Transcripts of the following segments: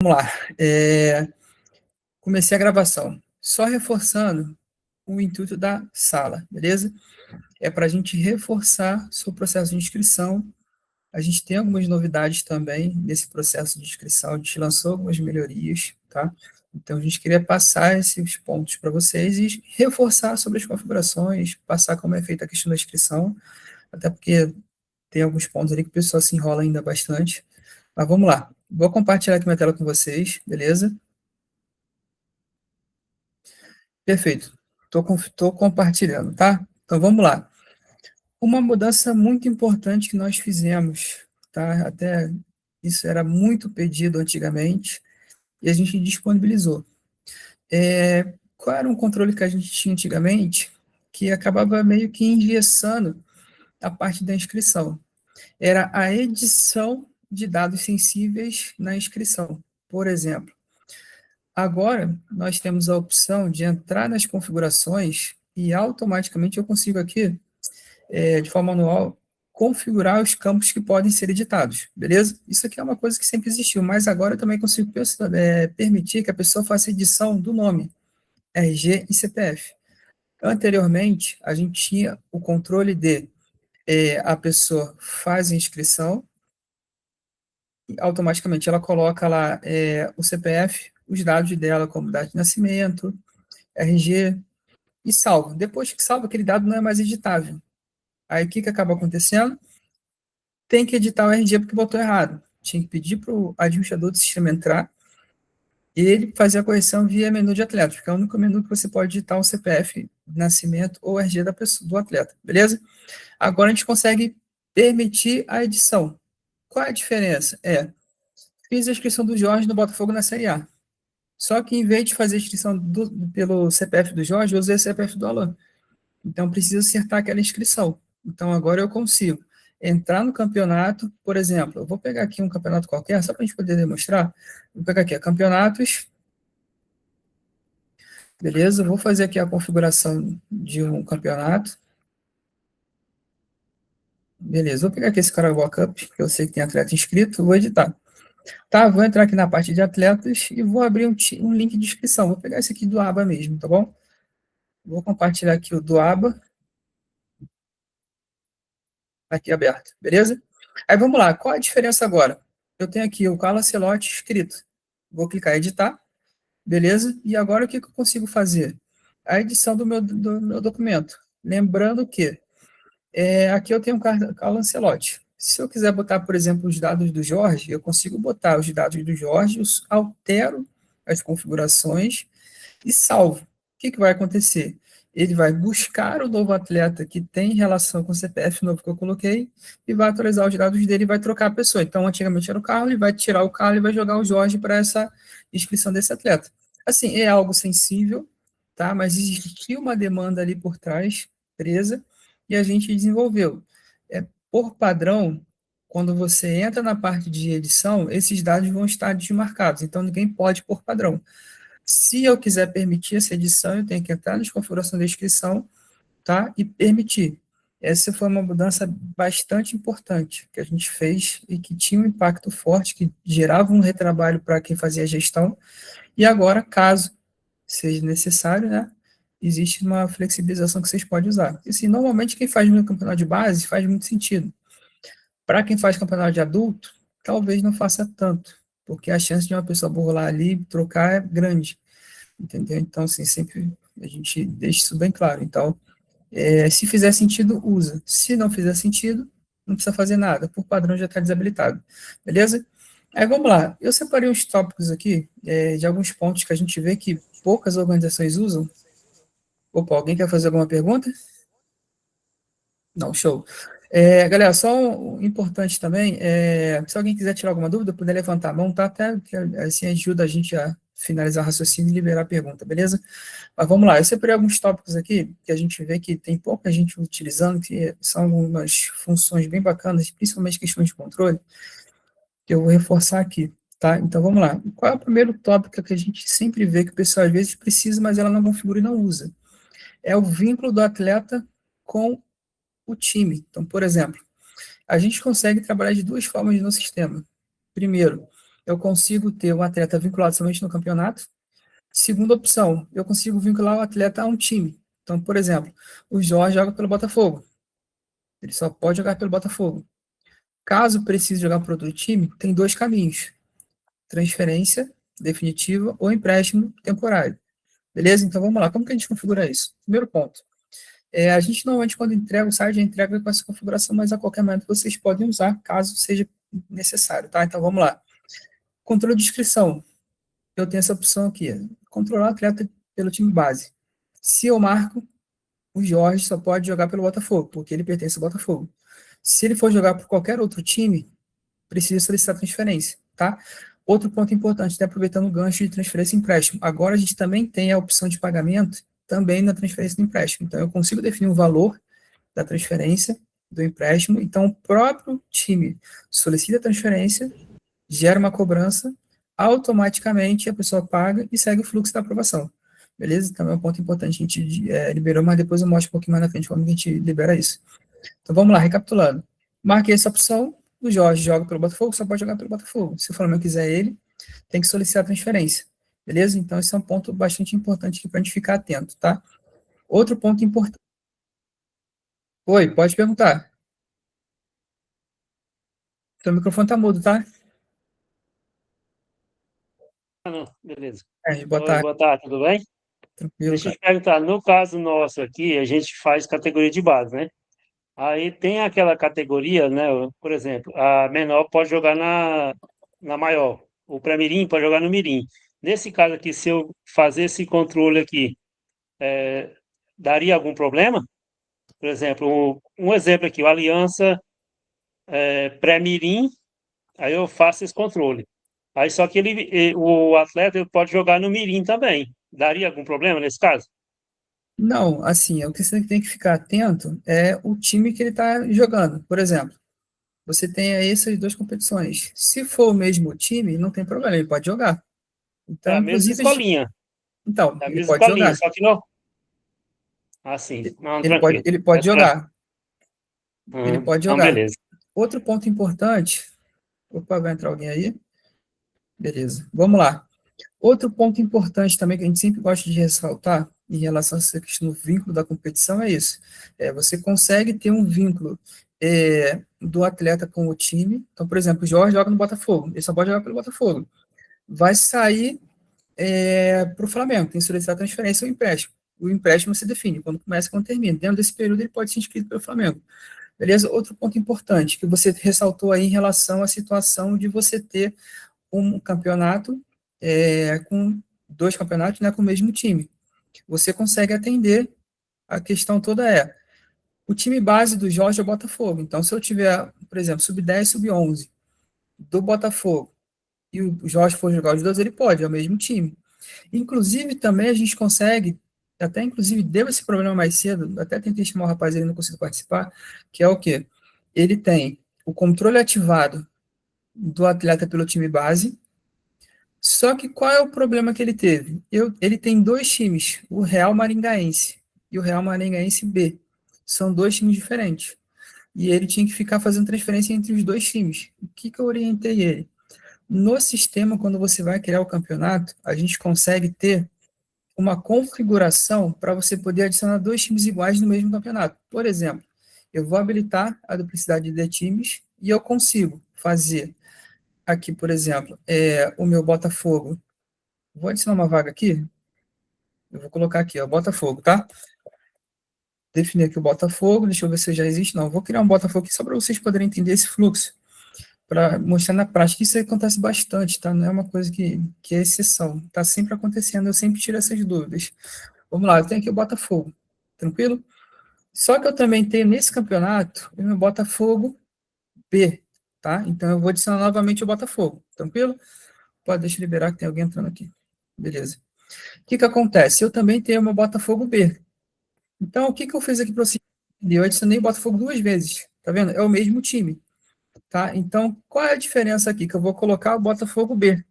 Vamos lá. Comecei a gravação. Só reforçando o intuito da sala, beleza? É para a gente reforçar seu processo de inscrição. A gente tem algumas novidades também nesse processo de inscrição. A gente lançou algumas melhorias, tá? Então, a gente queria passar esses pontos para vocês e reforçar sobre as configurações, passar como é feita a questão da inscrição, até porque tem alguns pontos ali que o pessoal se enrola ainda bastante. Mas vamos lá. Vou compartilhar aqui minha tela com vocês, beleza? Perfeito. Tô compartilhando, tá? Então vamos lá. Uma mudança muito importante que nós fizemos, tá? Até isso era muito pedido antigamente e a gente disponibilizou. Qual era um controle que a gente tinha antigamente que acabava meio que engessando a parte da inscrição? Era a edição de dados sensíveis na inscrição. Por exemplo, agora nós temos a opção de entrar nas configurações e automaticamente eu consigo aqui de forma manual, configurar os campos que podem ser editados, beleza? Isso aqui é uma coisa que sempre existiu, mas agora eu também consigo permitir que a pessoa faça edição do nome, RG e CPF. Anteriormente, a gente tinha o controle de a pessoa faz a inscrição, e automaticamente ela coloca lá o CPF, os dados dela, como data de nascimento, RG, e salva. Depois que salva, aquele dado não é mais editável. Aí o que acaba acontecendo? Tem que editar o RG porque botou errado. Tinha que pedir para o administrador do sistema entrar e ele fazer a correção via menu de atleta, porque é o único menu que você pode editar o CPF, nascimento ou RG da pessoa, do atleta, beleza? Agora a gente consegue permitir a edição. Qual é a diferença? Fiz a inscrição do Jorge no Botafogo na Série A. Só que em vez de fazer a inscrição pelo CPF do Jorge, eu usei o CPF do Alan. Então, preciso acertar aquela inscrição. Então, agora eu consigo entrar no campeonato, por exemplo, eu vou pegar aqui um campeonato qualquer, só para a gente poder demonstrar. Vou pegar aqui, campeonatos, beleza? Vou fazer aqui a configuração de um campeonato. Beleza, vou pegar aqui esse Carabao Cup, que eu sei que tem atleta inscrito, vou editar. Tá, vou entrar aqui na parte de atletas e vou abrir um link de inscrição. Vou pegar esse aqui do ABA mesmo, tá bom? Vou compartilhar aqui o do ABA, aqui aberto, beleza? Aí vamos lá, qual a diferença agora? Eu tenho aqui o Carlos Ancelotti escrito. Vou clicar em editar, beleza? E agora o que eu consigo fazer? A edição do meu documento. Lembrando que aqui eu tenho o Carlos Ancelotti. Se eu quiser botar, por exemplo, os dados do Jorge, eu consigo botar os dados do Jorge, altero as configurações e salvo. O que vai acontecer? Ele vai buscar o novo atleta que tem relação com o CPF novo que eu coloquei e vai atualizar os dados dele e vai trocar a pessoa. Então, antigamente era o Carlos, ele vai tirar o Carlos e vai jogar o Jorge para essa inscrição desse atleta. Assim, é algo sensível, tá? Mas existia uma demanda ali por trás, presa, e a gente desenvolveu. Por padrão, quando você entra na parte de edição, esses dados vão estar desmarcados, então ninguém pode por padrão. Se eu quiser permitir essa edição, eu tenho que entrar nas configurações da inscrição, tá? E permitir. Essa foi uma mudança bastante importante que a gente fez e que tinha um impacto forte, que gerava um retrabalho para quem fazia a gestão. E agora, caso seja necessário, né? Existe uma flexibilização que vocês podem usar. E assim, normalmente quem faz no campeonato de base faz muito sentido. Para quem faz campeonato de adulto, talvez não faça tanto, porque a chance de uma pessoa burlar ali e trocar é grande. Entendeu? Então, assim, sempre a gente deixa isso bem claro. Então, se fizer sentido, usa. Se não fizer sentido, não precisa fazer nada. Por padrão, já está desabilitado. Beleza? Aí, vamos lá. Eu separei uns tópicos aqui, de alguns pontos que a gente vê que poucas organizações usam. Opa, alguém quer fazer alguma pergunta? Não, show. Galera, só um importante também, se alguém quiser tirar alguma dúvida, puder levantar a mão, tá? Até que assim ajuda a gente a finalizar o raciocínio e liberar a pergunta, beleza? Mas vamos lá, eu separei alguns tópicos aqui que a gente vê que tem pouca gente utilizando, que são algumas funções bem bacanas, principalmente questões de controle, que eu vou reforçar aqui, tá? Então vamos lá. Qual é o primeiro tópico que a gente sempre vê que o pessoal às vezes precisa, mas ela não configura e não usa? É o vínculo do atleta com o time. Então, por exemplo, a gente consegue trabalhar de duas formas no sistema. Primeiro, eu consigo ter um atleta vinculado somente no campeonato. Segunda opção, eu consigo vincular o atleta a um time. Então, por exemplo, o Jorge joga pelo Botafogo. Ele só pode jogar pelo Botafogo. Caso precise jogar para outro time, tem dois caminhos: transferência definitiva ou empréstimo temporário. Beleza? Então vamos lá. Como que a gente configura isso? Primeiro ponto. A gente normalmente, quando entrega o site, entrega com essa configuração, mas a qualquer momento vocês podem usar, caso seja necessário, tá? Então vamos lá. Controle de inscrição. Eu tenho essa opção aqui: controlar o atleta pelo time base. Se eu marco, o Jorge só pode jogar pelo Botafogo, porque ele pertence ao Botafogo. Se ele for jogar por qualquer outro time, precisa solicitar transferência, tá? Outro ponto importante, até aproveitando o gancho de transferência e empréstimo. Agora a gente também tem a opção de pagamento também na transferência do empréstimo. Então eu consigo definir o valor da transferência, do empréstimo. Então o próprio time solicita a transferência, gera uma cobrança, automaticamente a pessoa paga e segue o fluxo da aprovação. Beleza? Então é um ponto importante. A gente liberou, mas depois eu mostro um pouquinho mais na frente como a gente libera isso. Então vamos lá, recapitulando. Marquei essa opção, o Jorge joga pelo Botafogo, só pode jogar pelo Botafogo. Se o Flamengo quiser ele, tem que solicitar a transferência. Beleza? Então esse é um ponto bastante importante aqui para a gente ficar atento, tá? Outro ponto importante. Oi, pode perguntar. Seu microfone tá mudo, tá? Não, beleza. Boa Oi, tarde, boa tarde, tudo bem? tranquilo, Deixa eu cara. te perguntar, no caso nosso aqui, a gente faz categoria de base, né? Aí tem aquela categoria, né? Por exemplo, a menor pode jogar na maior, o pré-mirim pode jogar no mirim. Nesse caso aqui, se eu fazer esse controle aqui, daria algum problema? Por exemplo, um exemplo aqui, o Aliança pré-mirim, aí eu faço esse controle. Aí só que o atleta ele pode jogar no mirim também. Daria algum problema nesse caso? Não, assim, o que você tem que ficar atento é o time que ele está jogando. Por exemplo, você tem aí essas duas competições. Se for o mesmo time, não tem problema, ele pode jogar. É Então, a mesma inclusive, escolinha. então, É a ele mesma pode escolinha, jogar. só que não. Assim, não, Ele pode, tranquilo. ele pode jogar. Ele pode Então, jogar. beleza. Outro ponto importante. Opa, vai entrar alguém aí? Beleza. Vamos lá. Outro ponto importante também que a gente sempre gosta de ressaltar em relação a essa questão do vínculo da competição é isso. Você consegue ter um vínculo do atleta com o time. Então, por exemplo, o Jorge joga no Botafogo. Ele só pode jogar pelo Botafogo. Vai sair para o Flamengo. Tem que solicitar transferência ou empréstimo. O empréstimo se define quando começa e quando termina. Dentro desse período, ele pode ser inscrito pelo Flamengo. Beleza? Outro ponto importante que você ressaltou aí em relação à situação de você ter um campeonato com dois campeonatos, né, com o mesmo time. Você consegue atender, a questão toda o time base do Jorge é o Botafogo. Então, se eu tiver, por exemplo, sub-10, sub-11 do Botafogo e o Jorge for jogar os dois, ele pode, é o mesmo time. Inclusive, também a gente consegue, até inclusive deu esse problema mais cedo, até tentei chamar o rapaz, ele não conseguiu participar, que é o quê? Ele tem o controle ativado do atleta pelo time base, só que qual é o problema que ele teve? Ele tem dois times, o Real Maringaense e o Real Maringaense B. São dois times diferentes. E ele tinha que ficar fazendo transferência entre os dois times. O que eu orientei ele? No sistema, quando você vai criar o campeonato, a gente consegue ter uma configuração para você poder adicionar dois times iguais no mesmo campeonato. Por exemplo, eu vou habilitar a duplicidade de times e eu consigo fazer aqui, por exemplo, o meu Botafogo. Vou adicionar uma vaga aqui. Eu vou colocar aqui, ó, Botafogo, tá? Definir aqui o Botafogo. Deixa eu ver se já existe. Não, vou criar um Botafogo aqui só para vocês poderem entender esse fluxo, para mostrar na prática. Isso acontece bastante, tá? Não é uma coisa que é exceção. Está sempre acontecendo, eu sempre tiro essas dúvidas. Vamos lá, eu tenho aqui o Botafogo, tranquilo? Só que eu também tenho nesse campeonato o meu Botafogo B, tá? Então eu vou adicionar novamente o Botafogo, tranquilo? Pode, deixa eu liberar que tem alguém entrando aqui. Beleza. O que acontece? Eu também tenho o meu Botafogo B. Então, o que eu fiz aqui para você entender? Eu adicionei o Botafogo duas vezes, tá vendo? É o mesmo time, tá? Então, qual é a diferença aqui? Que eu vou colocar o Botafogo B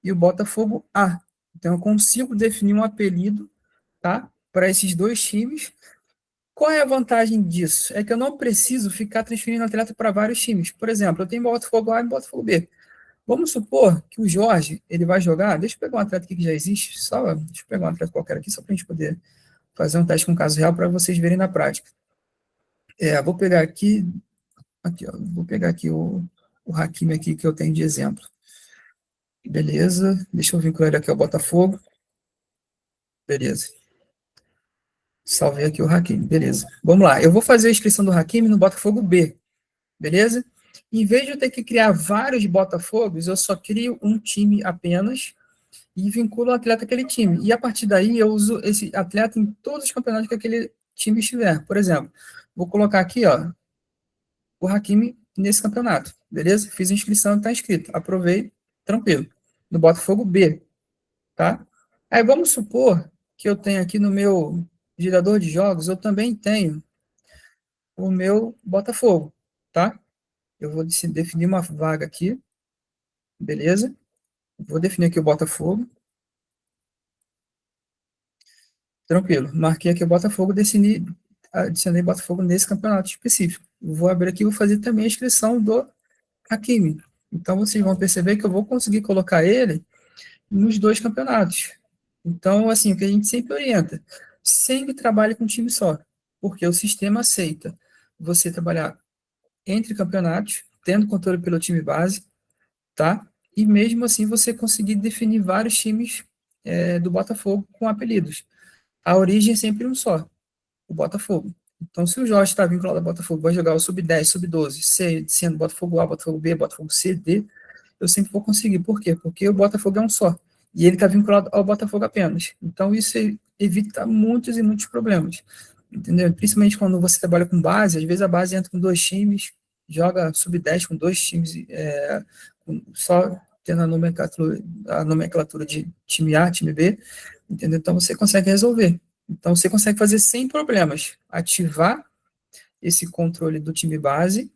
e o Botafogo A. Então, eu consigo definir um apelido, tá? Para esses dois times. Qual é a vantagem disso? É que eu não preciso ficar transferindo atleta para vários times. Por exemplo, eu tenho Botafogo A e Botafogo B. Vamos supor que o Jorge, ele vai jogar, deixa eu pegar um atleta aqui que já existe, deixa eu pegar um atleta qualquer aqui, só para a gente poder fazer um teste com caso real para vocês verem na prática. Vou pegar aqui, ó, vou pegar aqui o Hakimi aqui que eu tenho de exemplo. Beleza, deixa eu vincular ele aqui ao Botafogo. Beleza. Salvei aqui o Hakimi, beleza. Vamos lá, eu vou fazer a inscrição do Hakimi no Botafogo B, beleza? Em vez de eu ter que criar vários Botafogos, eu só crio um time apenas e vinculo o atleta àquele time. E a partir daí eu uso esse atleta em todos os campeonatos que aquele time estiver. Por exemplo, vou colocar aqui, ó, o Hakimi nesse campeonato, beleza? Fiz a inscrição, está inscrito. Aprovei, tranquilo. No Botafogo B, tá? Aí vamos supor que eu tenho aqui no meu gerador de jogos, eu também tenho o meu Botafogo, tá? Eu vou definir uma vaga aqui, beleza? Vou definir aqui o Botafogo. Tranquilo. Marquei aqui o Botafogo, adicionei Botafogo nesse campeonato específico. Vou abrir aqui e vou fazer também a inscrição do Hakimi. Então, vocês vão perceber que eu vou conseguir colocar ele nos dois campeonatos. Então, assim, o que a gente sempre orienta, sempre trabalhe com um time só, porque o sistema aceita você trabalhar entre campeonatos, tendo controle pelo time base, tá? E mesmo assim você conseguir definir vários times do Botafogo com apelidos. A origem é sempre um só, o Botafogo. Então, se o Jorge está vinculado ao Botafogo, vai jogar o sub-10, sub-12, sendo Botafogo A, Botafogo B, Botafogo C, D, eu sempre vou conseguir. Por quê? Porque o Botafogo é um só. E ele está vinculado ao Botafogo apenas. Então, isso evita muitos e muitos problemas. Entendeu? Principalmente quando você trabalha com base, às vezes a base entra com dois times, joga sub-10 com dois times, só tendo a nomenclatura de time A, time B, entendeu? Então, você consegue resolver. Então, você consegue fazer sem problemas, ativar esse controle do time base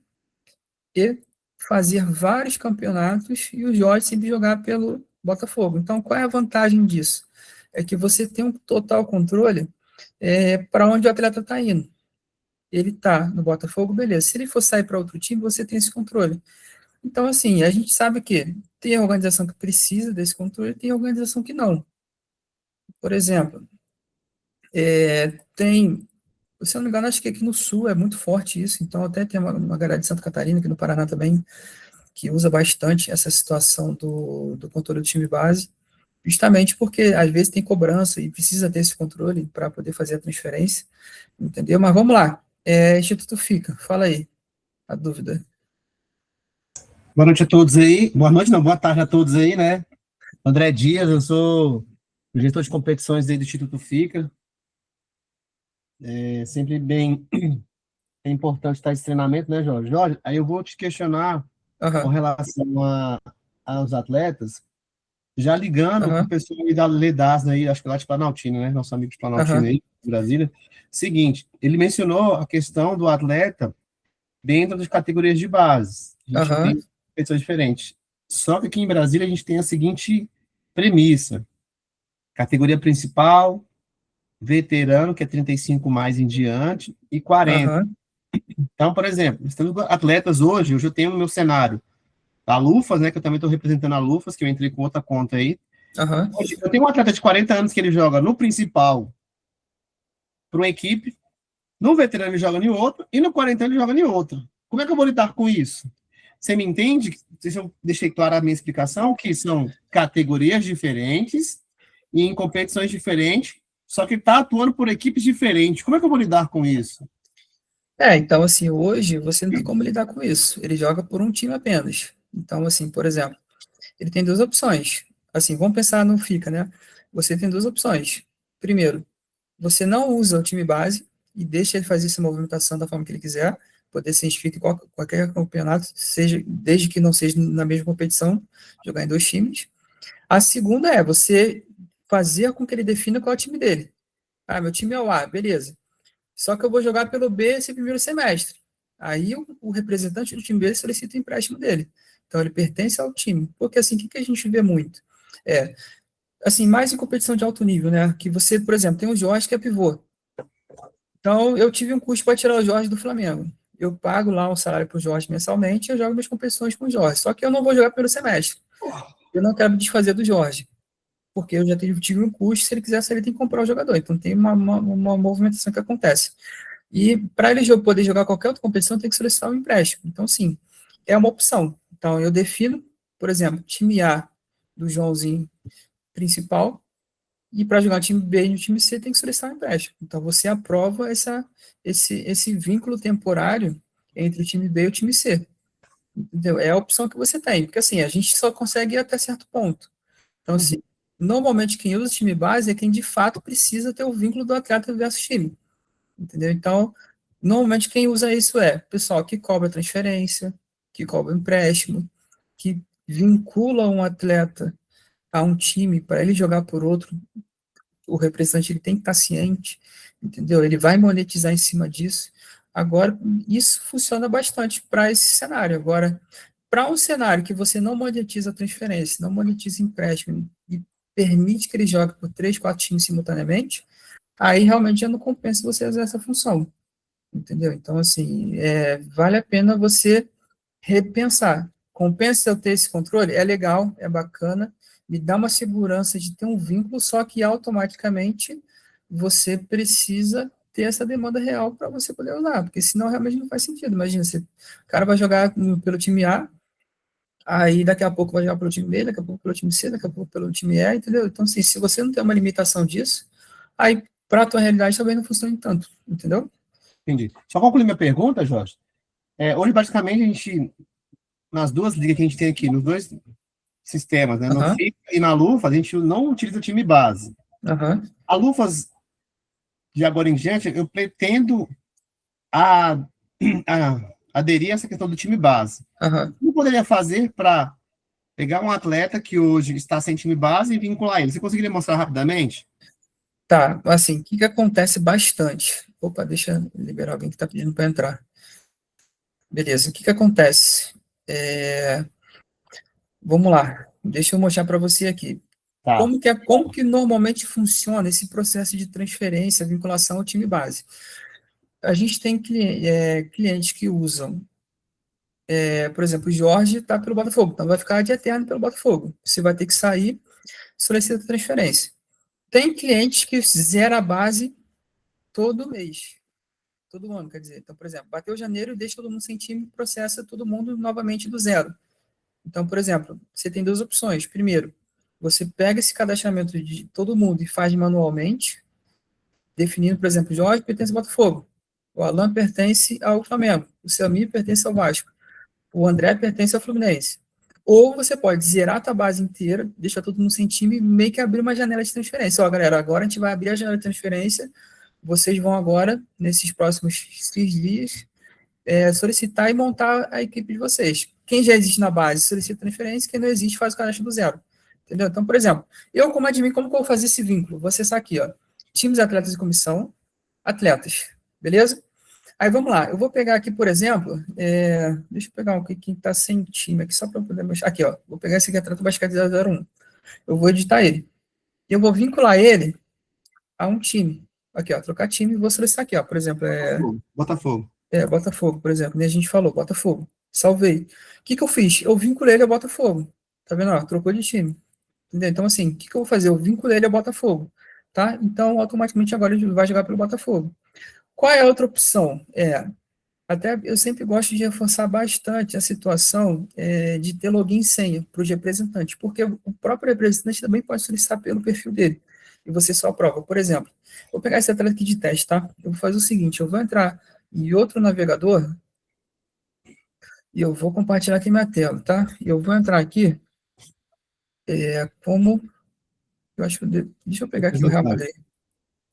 e fazer vários campeonatos e o Jorge sempre jogar pelo Botafogo. Então, qual é a vantagem disso? É que você tem um total controle para onde o atleta está indo. Ele está no Botafogo, beleza. Se ele for sair para outro time, você tem esse controle. Então, assim, a gente sabe que tem organização que precisa desse controle, tem organização que não. Por exemplo, se eu não me engano, acho que aqui no Sul é muito forte isso, então até tem uma galera de Santa Catarina, aqui no Paraná também, que usa bastante essa situação do controle do time base, justamente porque às vezes tem cobrança e precisa ter esse controle para poder fazer a transferência, entendeu? Mas vamos lá, Instituto Fica, fala aí, a dúvida. Boa noite a todos aí. Boa noite, não, boa tarde a todos aí, né? André Dias, eu sou o gestor de competições aí do Instituto FICA. É sempre é importante estar esse treinamento, né, Jorge? Jorge, aí eu vou te questionar com relação aos atletas, já ligando para o pessoal aí da Ledasna aí, acho que lá de Planaltina, né? Nosso amigo de Planaltina aí, de Brasília. Seguinte, ele mencionou a questão do atleta dentro das categorias de base. A gente tem competições diferentes. Só que aqui em Brasília a gente tem a seguinte premissa: categoria principal, veterano, que é 35 mais em diante, e 40. Então, por exemplo, nós temos atletas hoje eu tenho no meu cenário a Lufas, né, que eu também estou representando a Lufas, que eu entrei com outra conta aí. Hoje, eu tenho um atleta de 40 anos que ele joga no principal para uma equipe, no veterano ele joga em outro, e no 40 ele joga em outro. Como é que eu vou lidar com isso? Você me entende? Se eu deixei clara a minha explicação, que são categorias diferentes e em competições diferentes, só que está atuando por equipes diferentes. Como é que eu vou lidar com isso? Então, assim, hoje você não tem como lidar com isso. Ele joga por um time apenas. Então, assim, por exemplo, ele tem duas opções. Assim, vamos pensar no FICA, né? Você tem duas opções. Primeiro, você não usa o time base e deixa ele fazer essa movimentação da forma que ele quiser, poder se inscrever em qualquer campeonato, seja, desde que não seja na mesma competição, jogar em dois times. A segunda é você fazer com que ele defina qual é o time dele. Ah, meu time é o A, beleza. Só que eu vou jogar pelo B esse primeiro semestre. Aí o representante do time B solicita o empréstimo dele. Então ele pertence ao time. Porque assim, o que a gente vê muito? Assim, mais em competição de alto nível, né? Que você, por exemplo, tem o Jorge que é pivô. Então eu tive um custo para tirar o Jorge do Flamengo. eu pago lá um salário para o Jorge mensalmente e eu jogo minhas competições com o Jorge. Só que eu não vou jogar pelo semestre. Eu não quero me desfazer do Jorge, porque eu já tive um custo, se ele quiser sair, ele tem que comprar o jogador. Então tem uma movimentação que acontece. E para ele poder jogar qualquer outra competição, tem que solicitar um empréstimo. Então, sim, é uma opção. Então, eu defino, por exemplo, time A do Joãozinho principal, e para jogar time B e no time C tem que solicitar um empréstimo. Então, você aprova esse vínculo temporário entre o time B e o time C. Entendeu? É a opção que você tem. Porque, assim, a gente só consegue ir até certo ponto. Então, assim, normalmente quem usa o time base é quem de fato precisa ter o vínculo do atleta versus time. Entendeu? Então, normalmente quem usa isso é o pessoal que cobra transferência, que cobra empréstimo, que vincula um atleta a um time para ele jogar por outro. O representante ele tem que estar ciente, entendeu? Ele vai monetizar em cima disso. Agora, isso funciona bastante para esse cenário. Agora, para um cenário que você não monetiza a transferência, não monetiza empréstimo e permite que ele jogue por 3, 4 times simultaneamente, aí realmente já não compensa você usar essa função, entendeu? Então, assim, vale a pena você repensar. Compensa eu ter esse controle? É legal, é bacana, me dá uma segurança de ter um vínculo, só que automaticamente você precisa ter essa demanda real para você poder usar, porque senão realmente não faz sentido. Imagina, o cara vai jogar pelo time A, aí daqui a pouco vai jogar pelo time B, daqui a pouco pelo time C, daqui a pouco pelo time E, entendeu? Então, assim, se você não tem uma limitação disso, aí para a tua realidade talvez não funcione tanto, entendeu? Entendi. Só concluir minha pergunta, Jorge. Hoje, basicamente, a gente, nas duas ligas que a gente tem aqui, nos dois sistemas, né, no FIFA e na Lufas, a gente não utiliza o time base. A Lufas, de agora em diante, eu pretendo aderir a essa questão do time base. O que eu poderia fazer para pegar um atleta que hoje está sem time base e vincular ele? Você conseguiria mostrar rapidamente? Tá, assim, o que acontece bastante? Opa, deixa eu liberar alguém que está pedindo para entrar. Beleza, o que acontece? Vamos lá, deixa eu mostrar para você aqui. Tá. Como que normalmente funciona esse processo de transferência, vinculação ao time base? A gente tem clientes que usam, por exemplo, o Jorge está pelo Botafogo, então vai ficar de eterno pelo Botafogo. Você vai ter que sair, solicita transferência. Tem clientes que zera a base todo mês. Todo ano, quer dizer. Então, por exemplo, bateu janeiro, deixa todo mundo sem time, processa todo mundo novamente do zero. Então, por exemplo, você tem duas opções. Primeiro, você pega esse cadastramento de todo mundo e faz manualmente, definindo, por exemplo, Jorge pertence ao Botafogo, o Alan pertence ao Flamengo, o Selmir pertence ao Vasco, o André pertence ao Fluminense. Ou você pode zerar a tua base inteira, deixar todo mundo sem time e meio que abrir uma janela de transferência. Ó, galera, agora a gente vai abrir a janela de transferência, vocês vão agora, nesses próximos 6 dias, solicitar e montar a equipe de vocês. Quem já existe na base, solicita transferência, quem não existe, faz o cadastro do zero. Entendeu? Então, por exemplo, eu como admin, como que eu vou fazer esse vínculo? Vou acessar aqui, ó, times, atletas e comissão, atletas, beleza? Aí, vamos lá, eu vou pegar aqui, por exemplo, deixa eu pegar quem está sem time aqui, só para poder mostrar. Aqui, ó, vou pegar esse aqui, atleta basquete 001. Eu vou editar ele. Eu vou vincular ele a um time. Aqui, ó, trocar time, vou solicitar aqui, ó, por exemplo, Botafogo. Botafogo, por exemplo, né? A gente falou, Botafogo. Salvei. O que eu fiz? Eu vinculei ele ao Botafogo. Tá vendo? Ó, trocou de time. Entendeu? Então, assim, o que eu vou fazer? Eu vinculei ele ao Botafogo. Tá? Então, automaticamente agora ele vai jogar pelo Botafogo. Qual é a outra opção? Até eu sempre gosto de reforçar bastante a situação de ter login e senha para os representantes, porque o próprio representante também pode solicitar pelo perfil dele. E você só aprova. Por exemplo, vou pegar esse atleta aqui de teste, tá? Eu vou fazer o seguinte, eu vou entrar em outro navegador e eu vou compartilhar aqui minha tela, tá? Eu vou entrar aqui como... Eu acho que... Deixa eu pegar aqui o Real Madrid.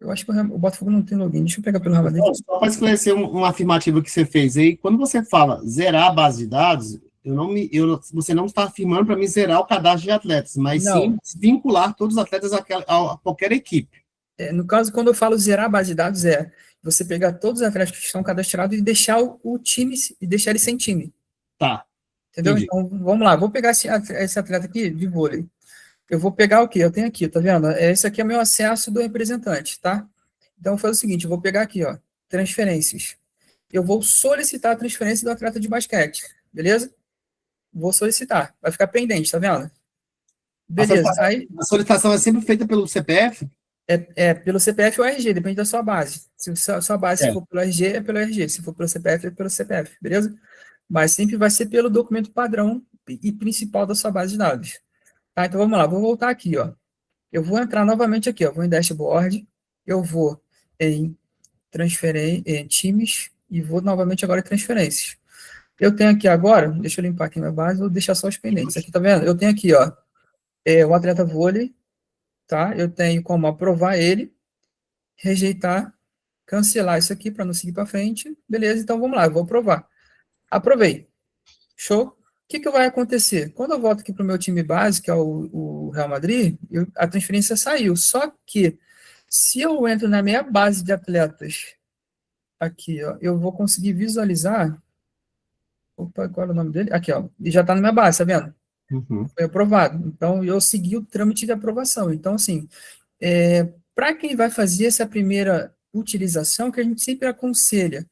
Eu acho que o Botafogo não tem login. Deixa eu pegar pelo Real Madrid. Só para esclarecer uma afirmativa que você fez aí, quando você fala zerar a base de dados, você não está afirmando para mim zerar o cadastro de atletas, mas sim vincular todos os atletas a qualquer equipe. No caso, quando eu falo zerar a base de dados, você pegar todos os atletas que estão cadastrados e deixar o time, e deixar ele sem time. Tá. Entendeu? Entendi. Então, vamos lá. Vou pegar esse atleta aqui de vôlei. Eu vou pegar o quê? Eu tenho aqui, tá vendo? Esse aqui é meu acesso do representante, tá? Então, eu vou fazer o seguinte, eu vou pegar aqui, ó, transferências. eu vou solicitar a transferência do atleta de basquete, beleza? Vou solicitar, vai ficar pendente, tá vendo? Beleza, aí... A solicitação é sempre feita pelo CPF? Pelo CPF ou RG, depende da sua base. Se a sua base for pelo RG, é pelo RG. Se for pelo CPF, é pelo CPF, beleza? Mas sempre vai ser pelo documento padrão e principal da sua base de dados. Tá, então vamos lá, vou voltar aqui, ó. Eu vou entrar novamente aqui, ó. Vou em dashboard, eu vou em times e vou novamente agora em transferências. Eu tenho aqui agora, deixa eu limpar aqui minha base, vou deixar só os pendentes. Aqui, tá vendo? Eu tenho aqui, ó, o atleta vôlei, tá? Eu tenho como aprovar ele, rejeitar, cancelar isso aqui para não seguir para frente. Beleza, então vamos lá, eu vou aprovar. Aprovei. Show? O que vai acontecer? Quando eu volto aqui para o meu time base, que é o Real Madrid, a transferência saiu. Só que, se eu entro na minha base de atletas, aqui, ó, eu vou conseguir visualizar. Opa, qual é o nome dele? Aqui, ó. E já está na minha base, tá vendo? Uhum. Foi aprovado. Então, eu segui o trâmite de aprovação. Então, assim, para quem vai fazer essa primeira utilização, que a gente sempre aconselha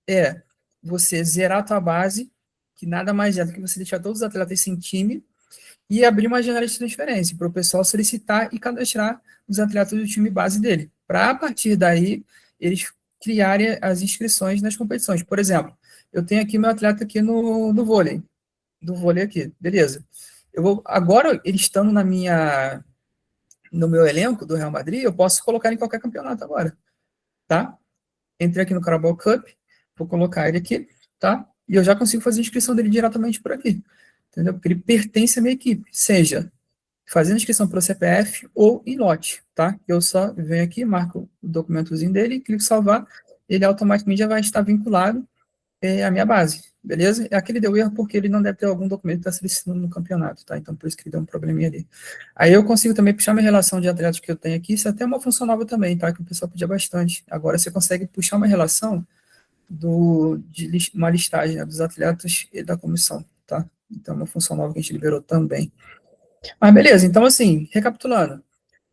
é você zerar a tua base, que nada mais é do que você deixar todos os atletas sem time, e abrir uma janela de transferência para o pessoal solicitar e cadastrar os atletas do time base dele, para a partir daí eles criarem as inscrições nas competições. Por exemplo, eu tenho aqui meu atleta aqui no vôlei, do vôlei aqui, beleza. Eu vou, agora, ele estando no meu elenco do Real Madrid, eu posso colocar em qualquer campeonato agora, tá? Entrei aqui no Carabao Cup, vou colocar ele aqui, tá? E eu já consigo fazer a inscrição dele diretamente por aqui, entendeu? Porque ele pertence à minha equipe, seja fazendo inscrição pelo CPF ou em lote, tá? Eu só venho aqui, marco o documentozinho dele, clico em salvar, ele automaticamente já vai estar vinculado à minha base, beleza? Aquele deu erro porque ele não deve ter algum documento que está solicitando no campeonato, tá? Então, por isso que ele deu um probleminha ali. Aí eu consigo também puxar minha relação de atletas que eu tenho aqui, isso é até uma função nova também, tá? Que o pessoal pedia bastante. Agora você consegue puxar uma relação de uma listagem, né, dos atletas e da comissão, tá? Então, é uma função nova que a gente liberou também. Mas beleza, então assim, recapitulando,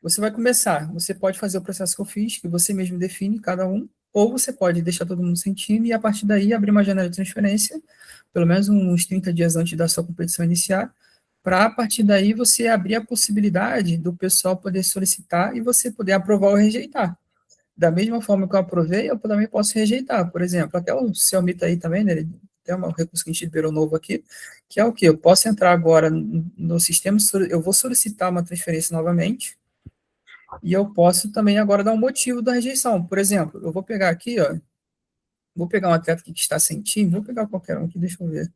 você vai começar, você pode fazer o processo que eu fiz, que você mesmo define cada um, ou você pode deixar todo mundo sem time e a partir daí abrir uma janela de transferência, pelo menos uns 30 dias antes da sua competição iniciar, para a partir daí você abrir a possibilidade do pessoal poder solicitar e você poder aprovar ou rejeitar. Da mesma forma que eu aprovei, eu também posso rejeitar. Por exemplo, até o Xiaomi tá aí também, né? Tem um recurso que a gente liberou novo aqui, que é o quê? Eu posso entrar agora no sistema, eu vou solicitar uma transferência novamente, e eu posso também agora dar um motivo da rejeição. Por exemplo, eu vou pegar aqui, ó, vou pegar um atleta que está sem time, vou pegar qualquer um aqui, deixa eu ver.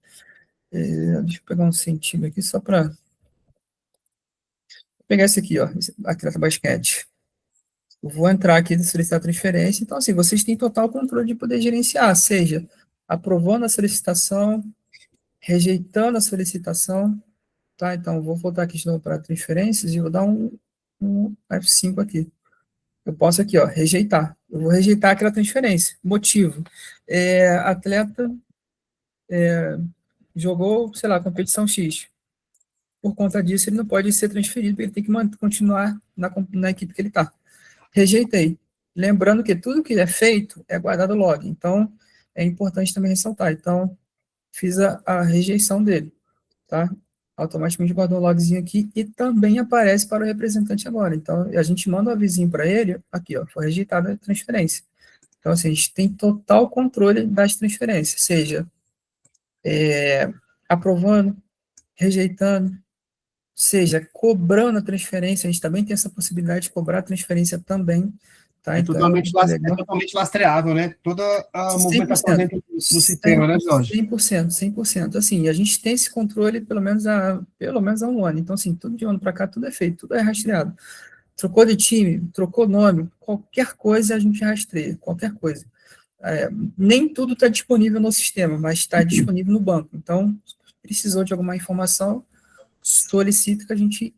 Deixa eu pegar um sem time aqui, só para... Vou pegar esse aqui, ó, esse atleta basquete. Eu vou entrar aqui e solicitar a transferência. Então, assim, vocês têm total controle de poder gerenciar, seja aprovando a solicitação, rejeitando a solicitação, tá? Então, vou voltar aqui de novo para transferências e vou dar um F5 aqui. Eu posso aqui, ó, rejeitar. Eu vou rejeitar aquela transferência. Motivo. Atleta jogou, sei lá, competição X. Por conta disso, ele não pode ser transferido, ele tem que continuar na equipe que ele está. Rejeitei. Lembrando que tudo que é feito é guardado log. Então, é importante também ressaltar. Então, fiz a rejeição dele, tá? Automaticamente guardou o logzinho aqui e também aparece para o representante agora. Então, a gente manda um avisinho para ele, aqui, ó, foi rejeitada a transferência. Então, assim, a gente tem total controle das transferências, seja aprovando, rejeitando, seja cobrando a transferência, a gente também tem essa possibilidade de cobrar a transferência também. Tá? Então, totalmente lastreável, né? Toda a movimentação dentro do sistema, né, Jorge? 100%. Assim, a gente tem esse controle pelo menos há um ano. Então, assim, tudo de um ano para cá, tudo é feito, tudo é rastreado. Trocou de time, trocou nome, qualquer coisa a gente rastreia, qualquer coisa. Nem tudo está disponível no sistema, mas está disponível no banco. Então, precisou de alguma informação, solicita que a gente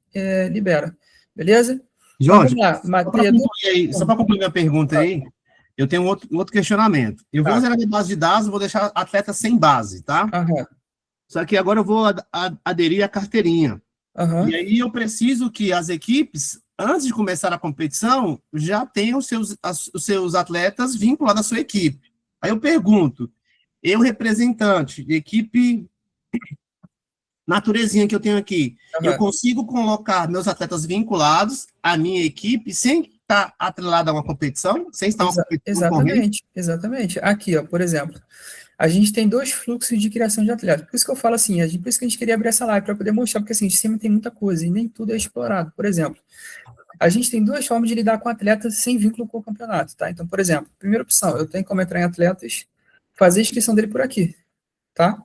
libera. Beleza? Jorge, só para concluir minha pergunta aí, eu tenho outro questionamento. Eu vou zerar minha base de dados, vou deixar atleta sem base, tá? Uhum. Só que agora eu vou aderir à carteirinha. Uhum. E aí eu preciso que as equipes, antes de começar a competição, já tenham os seus atletas vinculados à sua equipe. Aí eu pergunto, eu representante, equipe naturezinha que eu tenho aqui, eu consigo colocar meus atletas vinculados à minha equipe sem estar atrelado a uma competição, sem estar uma competição correndo? Exatamente. Aqui, ó, por exemplo, a gente tem 2 fluxos de criação de atletas. Por isso que eu falo assim, por isso que a gente queria abrir essa live, para poder mostrar, porque assim, em cima tem muita coisa e nem tudo é explorado. Por exemplo, a gente tem 2 formas de lidar com atletas sem vínculo com o campeonato, tá? Então, por exemplo, primeira opção, eu tenho como entrar em atletas, fazer a inscrição dele por aqui, tá?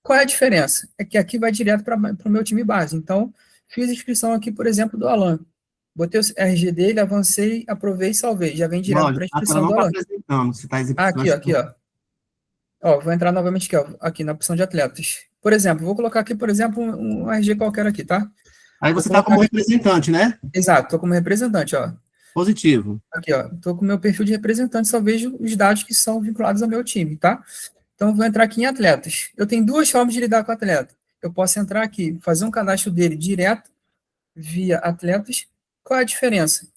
Qual é a diferença? É que aqui vai direto para o meu time base. Então, fiz a inscrição aqui, por exemplo, do Alan. Botei o RG dele, avancei, aprovei e salvei. Já vem direto para a inscrição do Alan. Você tá Aqui, ó. Ó, vou entrar novamente aqui, ó, aqui na opção de atletas. Por exemplo, vou colocar aqui, por exemplo, um RG qualquer aqui, tá? Aí você está como representante, né? Exato, estou como representante, ó. Positivo. Aqui, ó, estou com o meu perfil de representante, só vejo os dados que são vinculados ao meu time, tá? Então, vou entrar aqui em atletas. Eu tenho 2 formas de lidar com o atleta. Eu posso entrar aqui, fazer um cadastro dele direto via atletas. Qual é a diferença?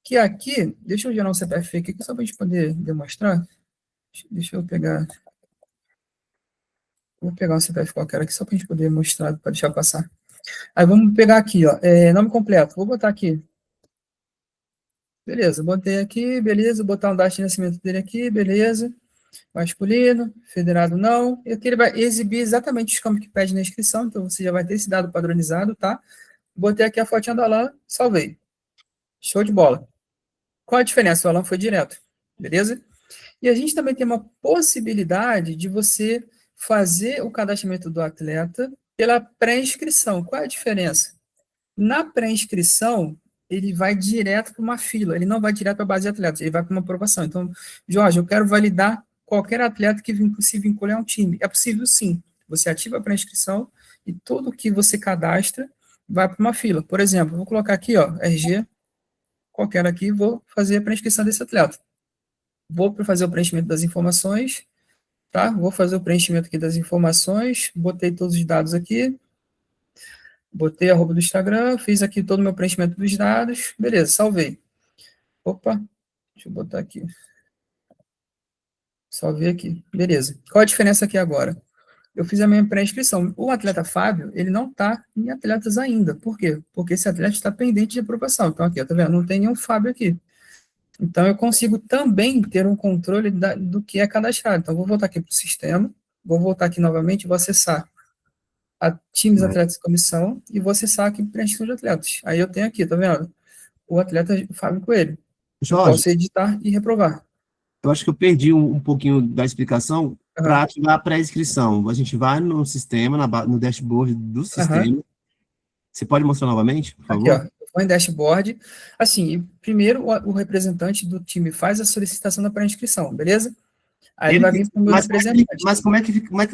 Que aqui, deixa eu gerar um CPF fake aqui, só para a gente poder demonstrar. Deixa eu pegar. Vou pegar um CPF qualquer aqui, só para a gente poder mostrar, para deixar passar. Aí vamos pegar aqui, ó, nome completo. Vou botar aqui. Beleza, botei aqui, beleza. Vou botar um data de nascimento dele aqui, beleza. Masculino, federado não. E aqui ele vai exibir exatamente os campos que pede na inscrição, então você já vai ter esse dado padronizado, tá? Botei aqui a fotinha do Alan, salvei. Show de bola. Qual a diferença? O Alan foi direto, beleza? E a gente também tem uma possibilidade de você fazer o cadastramento do atleta pela pré-inscrição. Qual é a diferença? Na pré-inscrição, ele vai direto para uma fila, ele não vai direto para a base de atletas, ele vai para uma aprovação. Então, Jorge, eu quero validar qualquer atleta que se vincule a um time. É possível, sim. Você ativa a pré-inscrição e tudo que você cadastra vai para uma fila. Por exemplo, vou colocar aqui, ó, RG, qualquer aqui, vou fazer a pré-inscrição desse atleta. Vou fazer o preenchimento das informações, tá? Vou fazer o preenchimento aqui das informações, botei todos os dados aqui, botei a arroba do Instagram, fiz aqui todo o meu preenchimento dos dados, beleza, salvei. Opa, deixa eu botar aqui. Salvei aqui, beleza. Qual a diferença aqui agora? Eu fiz a minha pré-inscrição. O atleta Fábio, ele não está em atletas ainda. Por quê? Porque esse atleta está pendente de aprovação. Então, aqui, tá vendo? Não tem nenhum Fábio aqui. Então, eu consigo também ter um controle do que é cadastrado. Então, vou voltar aqui para o sistema, vou voltar aqui novamente, vou acessar a times, atletas e comissão, e vou acessar aqui preenchimento de atletas. Aí eu tenho aqui, tá vendo? O atleta Fábio Coelho. Jorge, posso editar e reprovar. Eu acho que eu perdi um pouquinho da explicação para ativar a pré-inscrição. A gente vai no sistema, no dashboard do sistema. Você pode mostrar novamente, por favor? Aqui, ó, vou em dashboard. Assim, primeiro o representante do time faz a solicitação da pré-inscrição, beleza? Aí ele vai vir para o meu representante.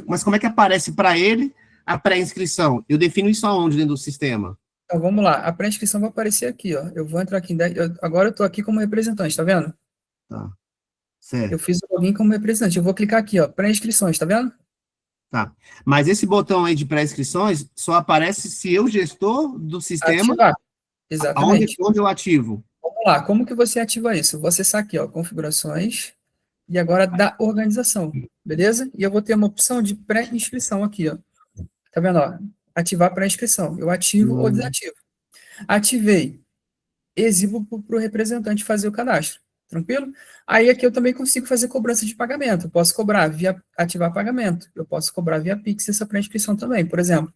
Mas como é que aparece para ele a pré-inscrição? Eu defino isso aonde dentro do sistema? Então, vamos lá. A pré-inscrição vai aparecer aqui, ó. Eu vou entrar aqui em... Agora eu estou aqui como representante, tá vendo? Tá. Certo. Eu fiz o login como representante. Eu vou clicar aqui, ó, pré-inscrições, tá vendo? Tá. Mas esse botão aí de pré-inscrições só aparece se eu, gestor do sistema... Ativar. Exatamente. Onde eu ativo? Vamos lá. Como que você ativa isso? Vou acessar aqui, ó, configurações, e agora da organização, beleza? E eu vou ter uma opção de pré-inscrição aqui, ó. Tá vendo, ó? Ativar pré-inscrição. Eu ativo ou desativo. Ativei. Exibo para o representante fazer o cadastro. Tranquilo? Aí aqui eu também consigo fazer cobrança de pagamento. Eu posso cobrar via ativar pagamento. Eu posso cobrar via Pix essa pré-inscrição também. Por exemplo,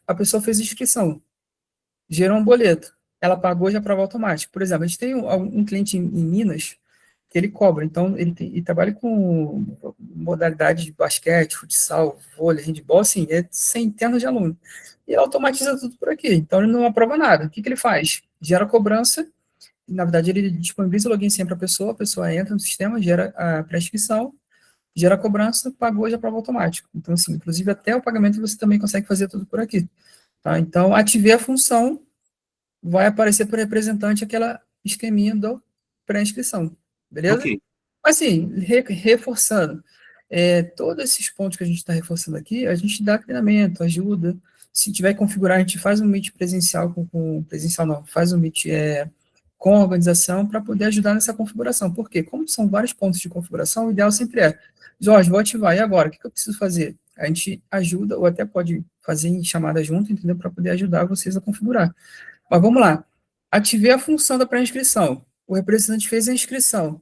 a pessoa fez inscrição, gerou um boleto, ela pagou já prova automática. Por exemplo, a gente tem um cliente em Minas que ele cobra, então ele trabalha com modalidade de basquete, futsal, vôlei, handebol, assim, centenas de alunos. E ele automatiza tudo por aqui, então ele não aprova nada. O que ele faz? Gera cobrança. Na verdade, ele disponibiliza o login sempre para a pessoa entra no sistema, gera a pré-inscrição, gera a cobrança, pagou e já prova automático. Então, assim, inclusive até o pagamento você também consegue fazer tudo por aqui. Tá? Então, ativei a função, vai aparecer para o representante aquela esqueminha do pré-inscrição. Beleza? Okay. Assim, reforçando, todos esses pontos que a gente está reforçando aqui, a gente dá treinamento, ajuda. Se tiver que configurar, a gente faz um meet presencial presencial não, faz um meet com a organização para poder ajudar nessa configuração. Por quê? Como são vários pontos de configuração, o ideal sempre é, Jorge, vou ativar, e agora? O que eu preciso fazer? A gente ajuda, ou até pode fazer em chamada junto, entendeu? Para poder ajudar vocês a configurar. Mas vamos lá. Ativei a função da pré-inscrição. O representante fez a inscrição,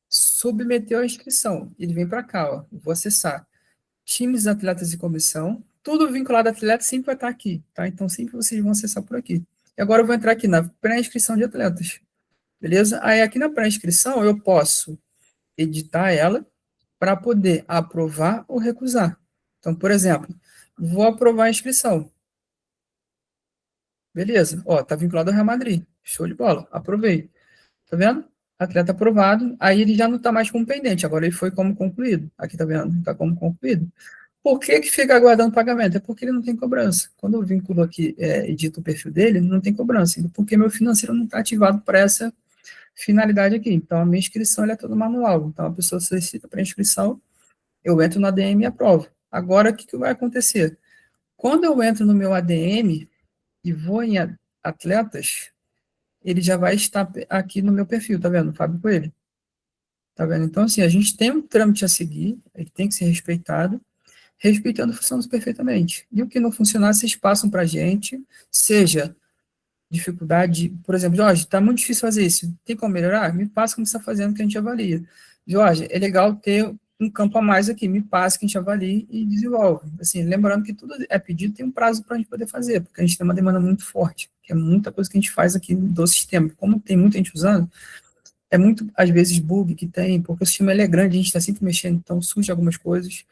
submeteu a inscrição. Ele vem para cá, ó. Vou acessar times, atletas e comissão. Tudo vinculado a atleta sempre vai estar aqui, tá? Então, sempre vocês vão acessar por aqui. E agora eu vou entrar aqui na pré-inscrição de atletas. Beleza? Aí, aqui na pré-inscrição, eu posso editar ela para poder aprovar ou recusar. Então, por exemplo, vou aprovar a inscrição. Beleza. Ó, tá vinculado ao Real Madrid. Show de bola. Aprovei. Tá vendo? Atleta aprovado. Aí ele já não tá mais como pendente. Agora ele foi como concluído. Aqui tá vendo? Tá como concluído. Por que que fica aguardando pagamento? É porque ele não tem cobrança. Quando eu vinculo aqui, edito o perfil dele, não tem cobrança. Porque meu financeiro não está ativado para essa finalidade aqui. Então, a minha inscrição ela é toda manual. Então, a pessoa solicita para inscrição, eu entro no ADM e aprovo. Agora, o que, que vai acontecer? Quando eu entro no meu ADM e vou em atletas, ele já vai estar aqui no meu perfil, tá vendo? Fábio Coelho. Tá vendo? Então, assim, a gente tem um trâmite a seguir, ele tem que ser respeitado, respeitando funcionando perfeitamente. E o que não funcionar, vocês passam para a gente, seja dificuldade, por exemplo, Jorge, está muito difícil fazer isso, tem como melhorar? Me passa como você está fazendo que a gente avalia. Jorge, é legal ter um campo a mais aqui, me passa que a gente avalie e desenvolve. Assim, lembrando que tudo é pedido, tem um prazo para a gente poder fazer, porque a gente tem uma demanda muito forte, que é muita coisa que a gente faz aqui do sistema. Como tem muita gente usando, é muito, às vezes, bug que tem, porque o sistema ele é grande, a gente está sempre mexendo, então surge algumas coisas,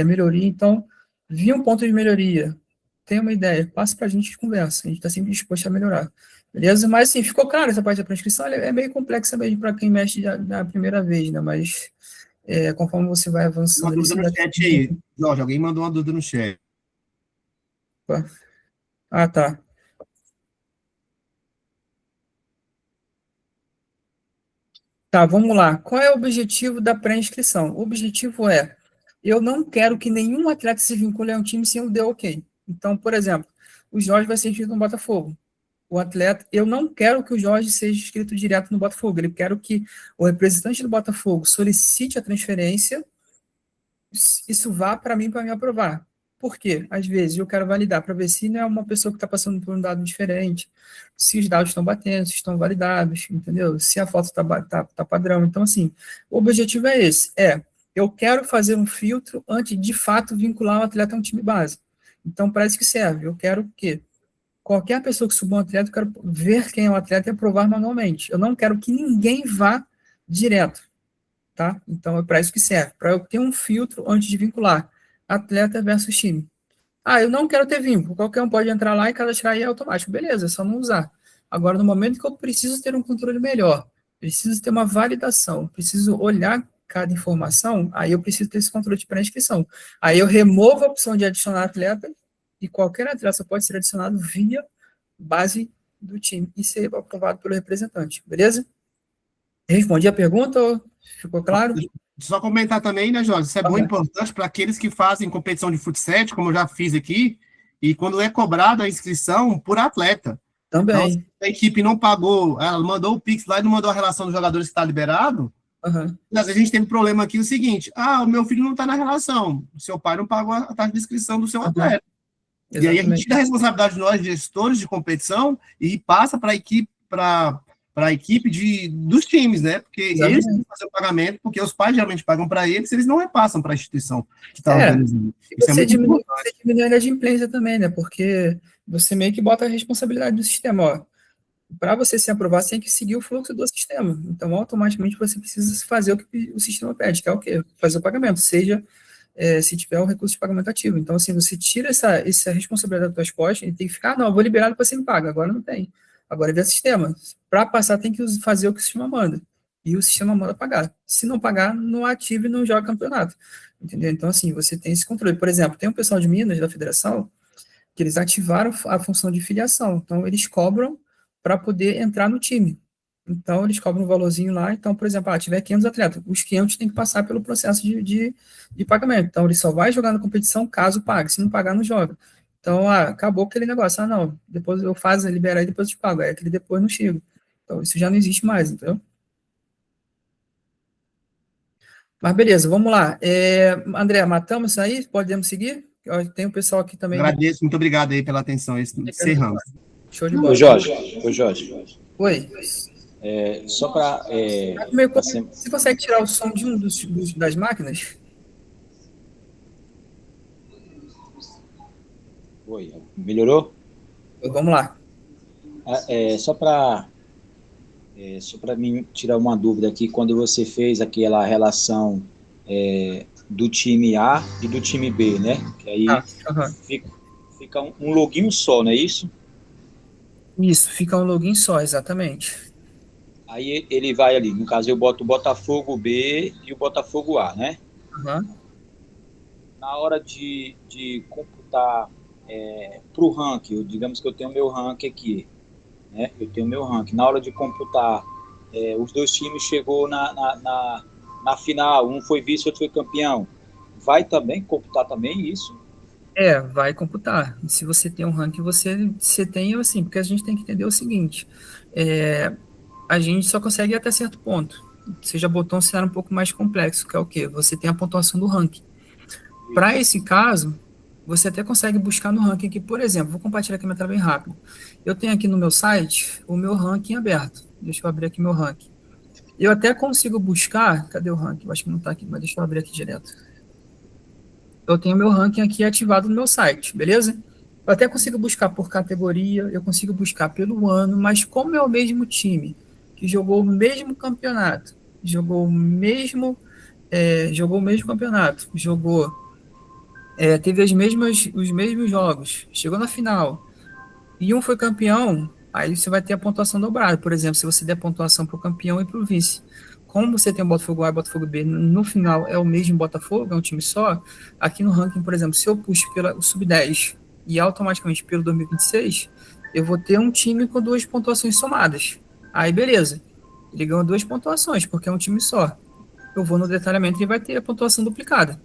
melhoria. Então, vi um ponto de melhoria, tem uma ideia, passa para a gente conversa, a gente está sempre disposto a melhorar. Beleza? Mas, assim, ficou claro essa parte da prescrição, é meio complexa mesmo para quem mexe na primeira vez, né? Mas, conforme você vai avançando... Uma dúvida no chat aí. Jorge, alguém mandou uma dúvida no chat. Ah, tá. Tá, vamos lá. Qual é o objetivo da pré-inscrição? O objetivo é, eu não quero que nenhum atleta se vincule a um time sem eu dar ok. Então, por exemplo, o Jorge vai ser inscrito no Botafogo. O atleta, eu não quero que o Jorge seja inscrito direto no Botafogo, eu quero que o representante do Botafogo solicite a transferência, isso vá para mim, para me aprovar. Por quê? Às vezes eu quero validar para ver se não é uma pessoa que está passando por um dado diferente, se os dados estão batendo, se estão validados, entendeu? Se a foto tá padrão. Então, assim, o objetivo é esse, eu quero fazer um filtro antes de fato vincular o atleta a um time base. Então, para isso que serve. Eu quero que qualquer pessoa que suba um atleta, eu quero ver quem é o atleta e aprovar manualmente. Eu não quero que ninguém vá direto, tá? Então, é para isso que serve, para eu ter um filtro antes de vincular atleta versus time. Ah, eu não quero ter vínculo, qualquer um pode entrar lá e cadastrar e é automático. Beleza, é só não usar. Agora, no momento que eu preciso ter um controle melhor, preciso ter uma validação, preciso olhar cada informação, aí eu preciso ter esse controle de pré-inscrição. Aí eu removo a opção de adicionar atleta e qualquer atleta pode ser adicionado via base do time e ser aprovado pelo representante, beleza? Respondi a pergunta ou ficou claro? Só comentar também, né, Jorge? Isso é bom e importante para aqueles que fazem competição de futsal, como eu já fiz aqui, e quando é cobrada a inscrição por atleta. Também. Então, se a equipe não pagou, ela mandou o Pix lá e não mandou a relação dos jogadores que está liberado, às vezes a gente tem um problema aqui, o seguinte, o meu filho não está na relação, o seu pai não pagou a taxa de inscrição do seu atleta. Exatamente. E aí a gente tira a responsabilidade de nós, gestores de competição, e passa para a equipe, para a equipe dos times, né? Porque eles têm que fazer o pagamento, porque os pais geralmente pagam para eles não repassam para a instituição que está organizando. Isso você diminui a inadimplência também, né? Porque você meio que bota a responsabilidade do sistema, ó. Para você se aprovar, você tem que seguir o fluxo do sistema. Então, automaticamente, você precisa fazer o que o sistema pede, que é o quê? Fazer o pagamento, seja se tiver o recurso de pagamento ativo. Então, assim, você tira essa responsabilidade das tuas costas e tem que ficar, não, eu vou liberar, depois você me paga. Agora não tem. Agora é via sistema. Para passar, tem que fazer o que o sistema manda. E o sistema manda pagar. Se não pagar, não ativa e não joga campeonato. Entendeu? Então, assim, você tem esse controle. Por exemplo, tem um pessoal de Minas, da federação, que eles ativaram a função de filiação. Então, eles cobram para poder entrar no time. Então, eles cobram um valorzinho lá. Então, por exemplo, tiver 500 atletas, os 500 têm que passar pelo processo de pagamento. Então, ele só vai jogar na competição caso pague. Se não pagar, não joga. Então, acabou aquele negócio. Não, depois eu faço, libera aí, depois eu te pago. Aquele depois não chega. Então, isso já não existe mais, entendeu? Mas beleza, vamos lá. André, matamos isso aí? Podemos seguir? Tem um pessoal aqui também. Agradeço, muito obrigado aí pela atenção. Encerramos. Show de bola. Ô, Jorge. Oi. Só para... Você consegue tirar o som de das máquinas? Oi, melhorou? Vamos lá. Só para mim tirar uma dúvida aqui, quando você fez aquela relação do time A e do time B, né? Que aí fica um login só, não é isso? Isso, fica um login só, exatamente. Aí ele vai ali, no caso eu boto o Botafogo B e o Botafogo A, né? Na hora de computar para o ranking, digamos que eu tenho meu ranking aqui, né? Eu tenho meu ranking. Na hora de computar, os dois times chegou na final, um foi vice, outro foi campeão. Vai também computar também isso? Vai computar. E se você tem um ranking, você tem assim, porque a gente tem que entender o seguinte, a gente só consegue ir até certo ponto. Você já botou um cenário um pouco mais complexo, que é o quê? Você tem a pontuação do ranking. Para esse caso, você até consegue buscar no ranking aqui, por exemplo, vou compartilhar aqui minha tela bem rápido. Eu tenho aqui no meu site o meu ranking aberto. Deixa eu abrir aqui meu ranking. Eu até consigo buscar, cadê o ranking? Eu acho que não está aqui, mas deixa eu abrir aqui direto. Eu tenho meu ranking aqui ativado no meu site, beleza? Eu até consigo buscar por categoria, eu consigo buscar pelo ano, mas como é o mesmo time, que jogou o mesmo campeonato, jogou o mesmo campeonato, teve os mesmos jogos, chegou na final, e um foi campeão, aí você vai ter a pontuação dobrada. Por exemplo, se você der pontuação para o campeão e para o vice. Como você tem o Botafogo A e o Botafogo B, no final é o mesmo Botafogo, é um time só, aqui no ranking, por exemplo, se eu puxo pelo Sub-10 e automaticamente pelo 2026, eu vou ter um time com 2 pontuações somadas. Aí, beleza. Ele ganhou 2 pontuações, porque é um time só. Eu vou no detalhamento e vai ter a pontuação duplicada.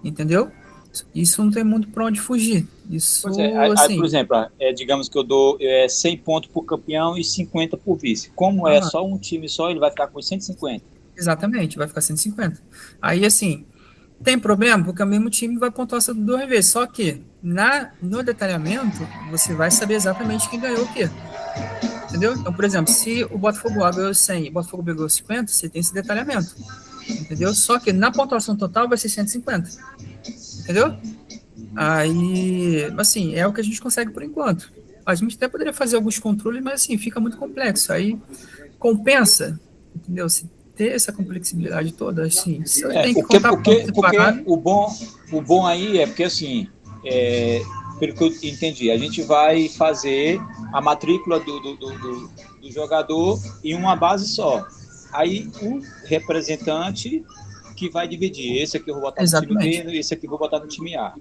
Entendeu? Isso não tem muito para onde fugir. Isso, aí, por exemplo, digamos que eu dou 100 pontos por campeão e 50 por vice. Como é só um time só, ele vai ficar com 150. Exatamente, vai ficar 150. Aí, assim, tem problema, porque o mesmo time vai pontuar 2 vezes. Só que, no detalhamento, você vai saber exatamente quem ganhou o quê. Entendeu? Então, por exemplo, se o Botafogo A ganhou 100 e o Botafogo B ganhou 50, você tem esse detalhamento. Entendeu? Só que na pontuação total vai ser 150. Entendeu? Aí, assim, é o que a gente consegue por enquanto. A gente até poderia fazer alguns controles, mas assim, fica muito complexo. Aí compensa, entendeu? Se ter essa complexibilidade toda, assim, você tem que contar porque o bom aí é porque, assim, pelo que eu entendi, a gente vai fazer a matrícula do jogador em uma base só. Aí o representante que vai dividir. Esse aqui eu vou botar no time B, esse aqui eu vou botar no time A.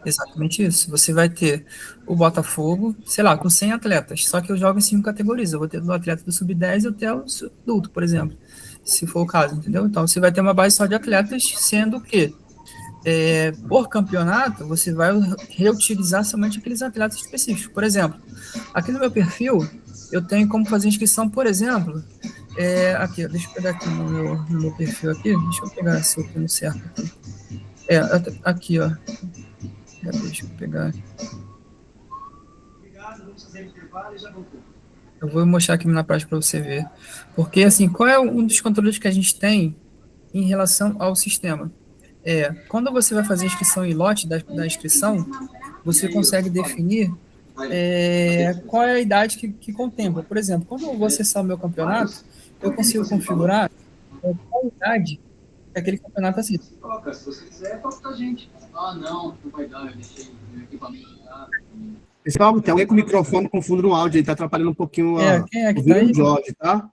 Exatamente isso. Você vai ter o Botafogo, sei lá, com 100 atletas, só que eu jogo em 5 categorias. Eu vou ter do atleta do sub-10 até o adulto, por exemplo, se for o caso, entendeu? Então, você vai ter uma base só de atletas, sendo que, por campeonato, você vai reutilizar somente aqueles atletas específicos. Por exemplo, aqui no meu perfil, eu tenho como fazer inscrição, por exemplo, aqui, deixa eu pegar aqui no meu perfil aqui, deixa eu pegar se eu tenho certo aqui. Aqui, ó. Deixa eu pegar. Eu vou mostrar aqui na prática para você ver. Porque, assim, qual é um dos controles que a gente tem em relação ao sistema? Quando você vai fazer a inscrição em lote da inscrição, você consegue definir qual é a idade que contempla. Por exemplo, quando eu vou acessar o meu campeonato, eu consigo configurar qual idade aquele campeonato assim. Toca, se você quiser, toca pra gente. Ah, não vai dar, eu deixei o equipamento lá. Pessoal, tem alguém com o microfone com fundo no áudio, ele tá atrapalhando um pouquinho quem é que o tá aí? Jorge, tá?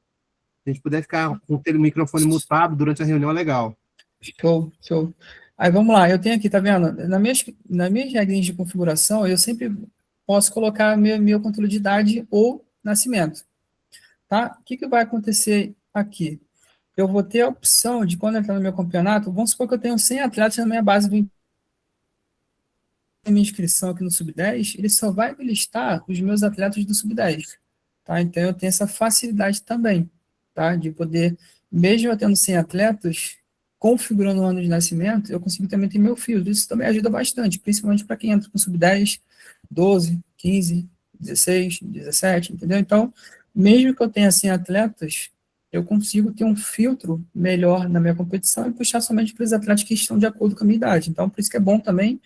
Se a gente puder ficar com o microfone mutado durante a reunião, é legal. Show. Aí vamos lá, eu tenho aqui, tá vendo? Nas minhas regrinhas de configuração, eu sempre posso colocar meu controle de idade ou nascimento. Tá? O que vai acontecer aqui? Eu vou ter a opção de, quando entrar no meu campeonato, vamos supor que eu tenho 100 atletas na minha base do minha inscrição aqui no Sub-10, ele só vai me listar os meus atletas do Sub-10. tá? Então, eu tenho essa facilidade também, tá? De poder, mesmo eu tendo 100 atletas, configurando o ano de nascimento, eu consigo também ter meu filtro. Isso também ajuda bastante, principalmente para quem entra com sub-10, 12, 15, 16, 17, entendeu? Então, mesmo que eu tenha 100 atletas, eu consigo ter um filtro melhor na minha competição e puxar somente para os atletas que estão de acordo com a minha idade. Então, por isso que é bom também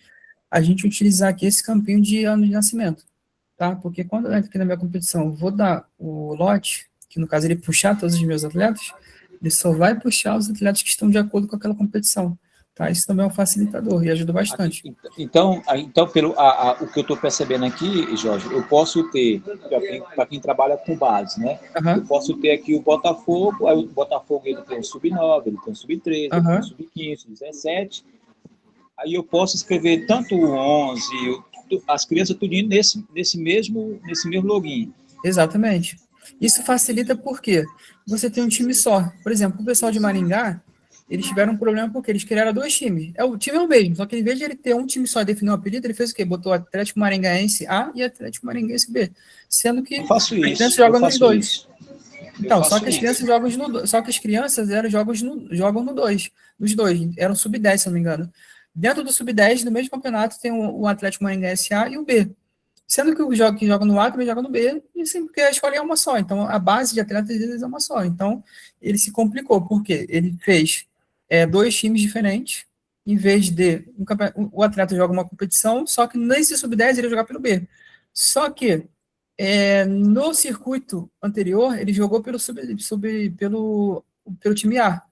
a gente utilizar aqui esse campinho de ano de nascimento, tá? Porque quando eu entro aqui na minha competição, eu vou dar o lote, que no caso ele puxar todos os meus atletas, ele só vai puxar os atletas que estão de acordo com aquela competição, tá? Isso também é um facilitador e ajuda bastante. Então o que eu estou percebendo aqui, Jorge, eu posso ter, para quem trabalha com base, né? Eu posso ter aqui o Botafogo, aí o Botafogo ele tem um sub-9, ele tem um sub-13, ele tem um sub-15, 17. Aí eu posso escrever tanto o 11, as crianças tudinho nesse mesmo login. Exatamente. Isso facilita porque você tem um time só. Por exemplo, o pessoal de Maringá, eles tiveram um problema porque eles criaram 2 times. O time é o mesmo, só que em vez de ele ter um time só e definir um apelido, ele fez o quê? Botou Atlético Maringaense A e Atlético Maringaense B. Sendo que as crianças jogam nos dois. Então, só que as crianças jogam nos dois. Eram sub-10, se eu não me engano. Dentro do sub-10, no mesmo campeonato, tem o Atlético Maringaense A e o B. Sendo que o que joga no A também joga no B, e sim, porque a escola é uma só. Então, a base de atletas deles é uma só. Então, ele se complicou, porque ele fez 2 times diferentes, em vez de o atleta joga uma competição, só que nesse sub-10 ele joga pelo B. Só que no circuito anterior, ele jogou pelo time A.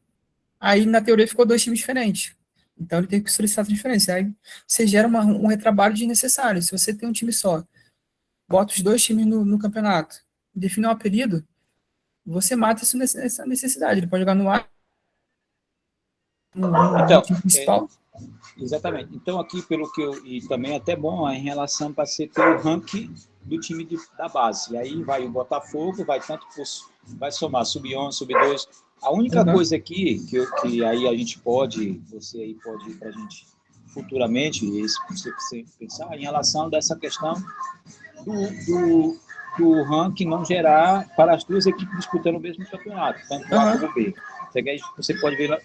Aí, na teoria, ficou 2 times diferentes. Então, ele tem que solicitar transferência. Aí, você gera um retrabalho desnecessário. Se você tem um time só, bota os 2 times no campeonato, define um apelido, você mata essa necessidade. Ele pode jogar no A, no time principal. Exatamente. Então, aqui, e também é até bom em relação para você ter o ranking do time da base. E aí vai o Botafogo, vai somar sub-11, sub-12. A única coisa aqui que aí a gente você aí pode ir para a gente futuramente, se você pensar, em relação dessa questão do ranking não gerar para as 2 equipes disputando o mesmo campeonato, tanto o A como o B. Você pode ver,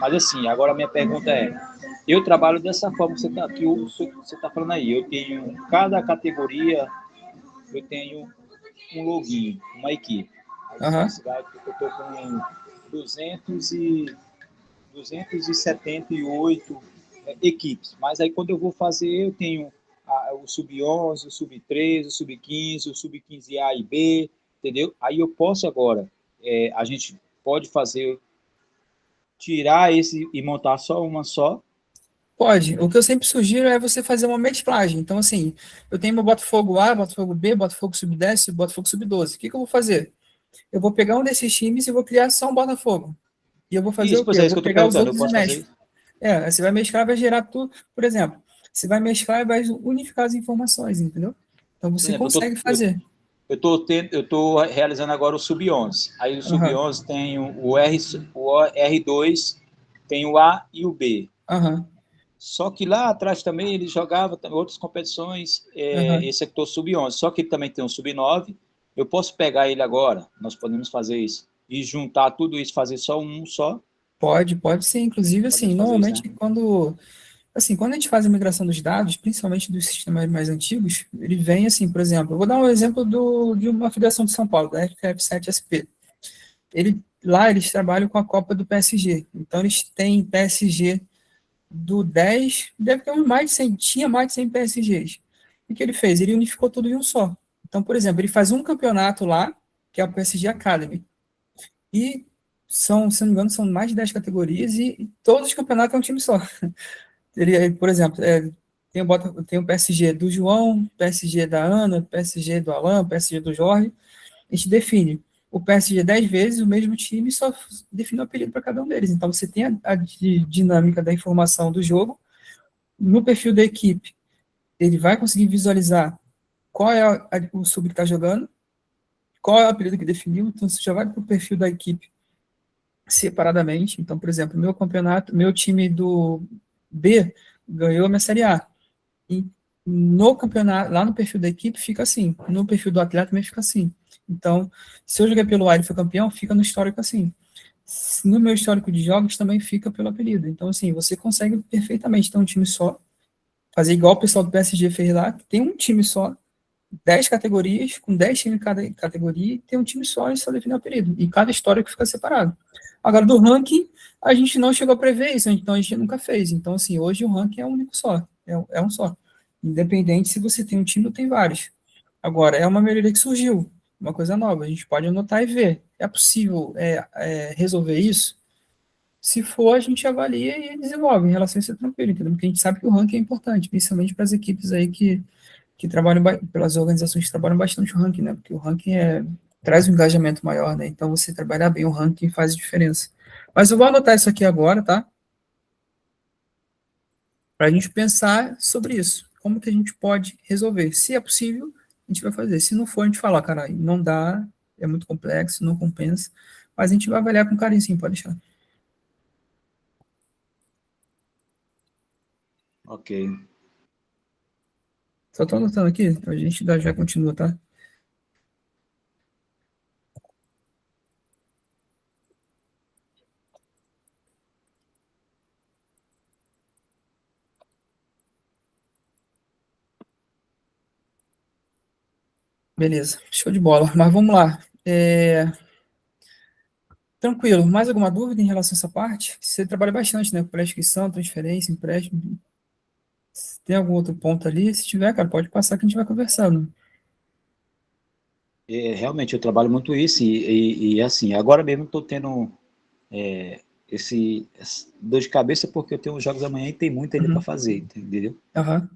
mas assim, agora a minha pergunta eu trabalho dessa forma que você está falando aí, eu tenho cada categoria, eu tenho um login, uma equipe. Eu estou com 278 equipes, mas aí quando eu vou fazer, eu tenho o sub-11, o sub-13, o sub-15, o sub-15A e B, entendeu? Aí eu posso agora, a gente pode tirar esse e montar só uma só? Pode. O que eu sempre sugiro é você fazer uma mesclagem. Então, assim, eu tenho meu Botafogo A, Botafogo B, Botafogo sub-10, Botafogo sub-12. O que eu vou fazer? Eu vou pegar um desses times e vou criar só um Botafogo. E eu vou fazer o quê? Eu vou pegar os outros e mesclo. Você vai mesclar, vai gerar tudo. Por exemplo, você vai mesclar e vai unificar as informações, entendeu? Então, você consegue fazer. Eu estou realizando agora o sub-11. Aí o sub-11 tem o R2, tem o A e o B. Só que lá atrás também ele jogava outras competições, esse aqui sub-11. Só que ele também tem um sub-9. Eu posso pegar ele agora, nós podemos fazer isso, e juntar tudo isso, fazer só um só? Pode sim. Inclusive, assim, normalmente isso, né? quando a gente faz a migração dos dados, principalmente dos sistemas mais antigos, ele vem assim, por exemplo, eu vou dar um exemplo de uma federação de São Paulo, da FF7SP. Lá eles trabalham com a Copa do PSG. Então, eles têm PSG do 10, deve ter tinha mais de 100 PSGs. O que ele fez? Ele unificou tudo em um só. Então, por exemplo, ele faz um campeonato lá, que é o PSG Academy. E se não me engano, são mais de 10 categorias e todos os campeonatos é um time só. Ele, por exemplo, tem o PSG do João, PSG da Ana, PSG do Alan, PSG do Jorge. A gente define o PSG 10 vezes, o mesmo time, só define o apelido para cada um deles. Então, você tem a dinâmica da informação do jogo. No perfil da equipe, ele vai conseguir visualizar qual é o sub que está jogando, qual é o apelido que definiu. Então, você já vai para o perfil da equipe separadamente. Então, por exemplo, meu time do B ganhou a minha Série A. E no campeonato, lá no perfil da equipe, fica assim. No perfil do atleta também fica assim. Então, se eu joguei pelo Wire e fui campeão, fica no histórico assim. No meu histórico de jogos também fica pelo apelido. Então, assim, você consegue perfeitamente ter um time só, fazer igual o pessoal do PSG fez lá, que tem um time só, 10 categorias, com 10 times em cada categoria, e tem um time só e só define o apelido. E cada histórico fica separado. Agora, do ranking, a gente não chegou a prever isso, então a gente nunca fez. Então, assim, hoje o ranking é um único só, é um só. Independente se você tem um time ou tem vários. Agora, é uma melhoria que surgiu, uma coisa nova, a gente pode anotar e ver. É possível resolver isso? Se for, a gente avalia e desenvolve, em relação a isso é tranquilo, entendeu? Porque a gente sabe que o ranking é importante, principalmente para as equipes aí que trabalham, pelas organizações que trabalham bastante o ranking, né? Porque o ranking traz um engajamento maior, né? Então, você trabalhar bem o ranking faz diferença. Mas eu vou anotar isso aqui agora, tá? Para a gente pensar sobre isso. Como que a gente pode resolver? Se é possível, a gente vai fazer. Se não for, a gente fala, cara, não dá, é muito complexo, não compensa. Mas a gente vai avaliar com carinho, sim, pode deixar. Ok. Só estou anotando aqui, a gente já continua, tá? Beleza, show de bola. Mas vamos lá. Tranquilo. Mais alguma dúvida em relação a essa parte? Você trabalha bastante, né? Com prescrição, transferência, empréstimo. Se tem algum outro ponto ali? Se tiver, cara, pode passar que a gente vai conversando. Realmente, eu trabalho muito isso e assim, agora mesmo estou tendo esse dor de cabeça porque eu tenho os jogos amanhã e tem muito ainda para fazer, entendeu? Aham.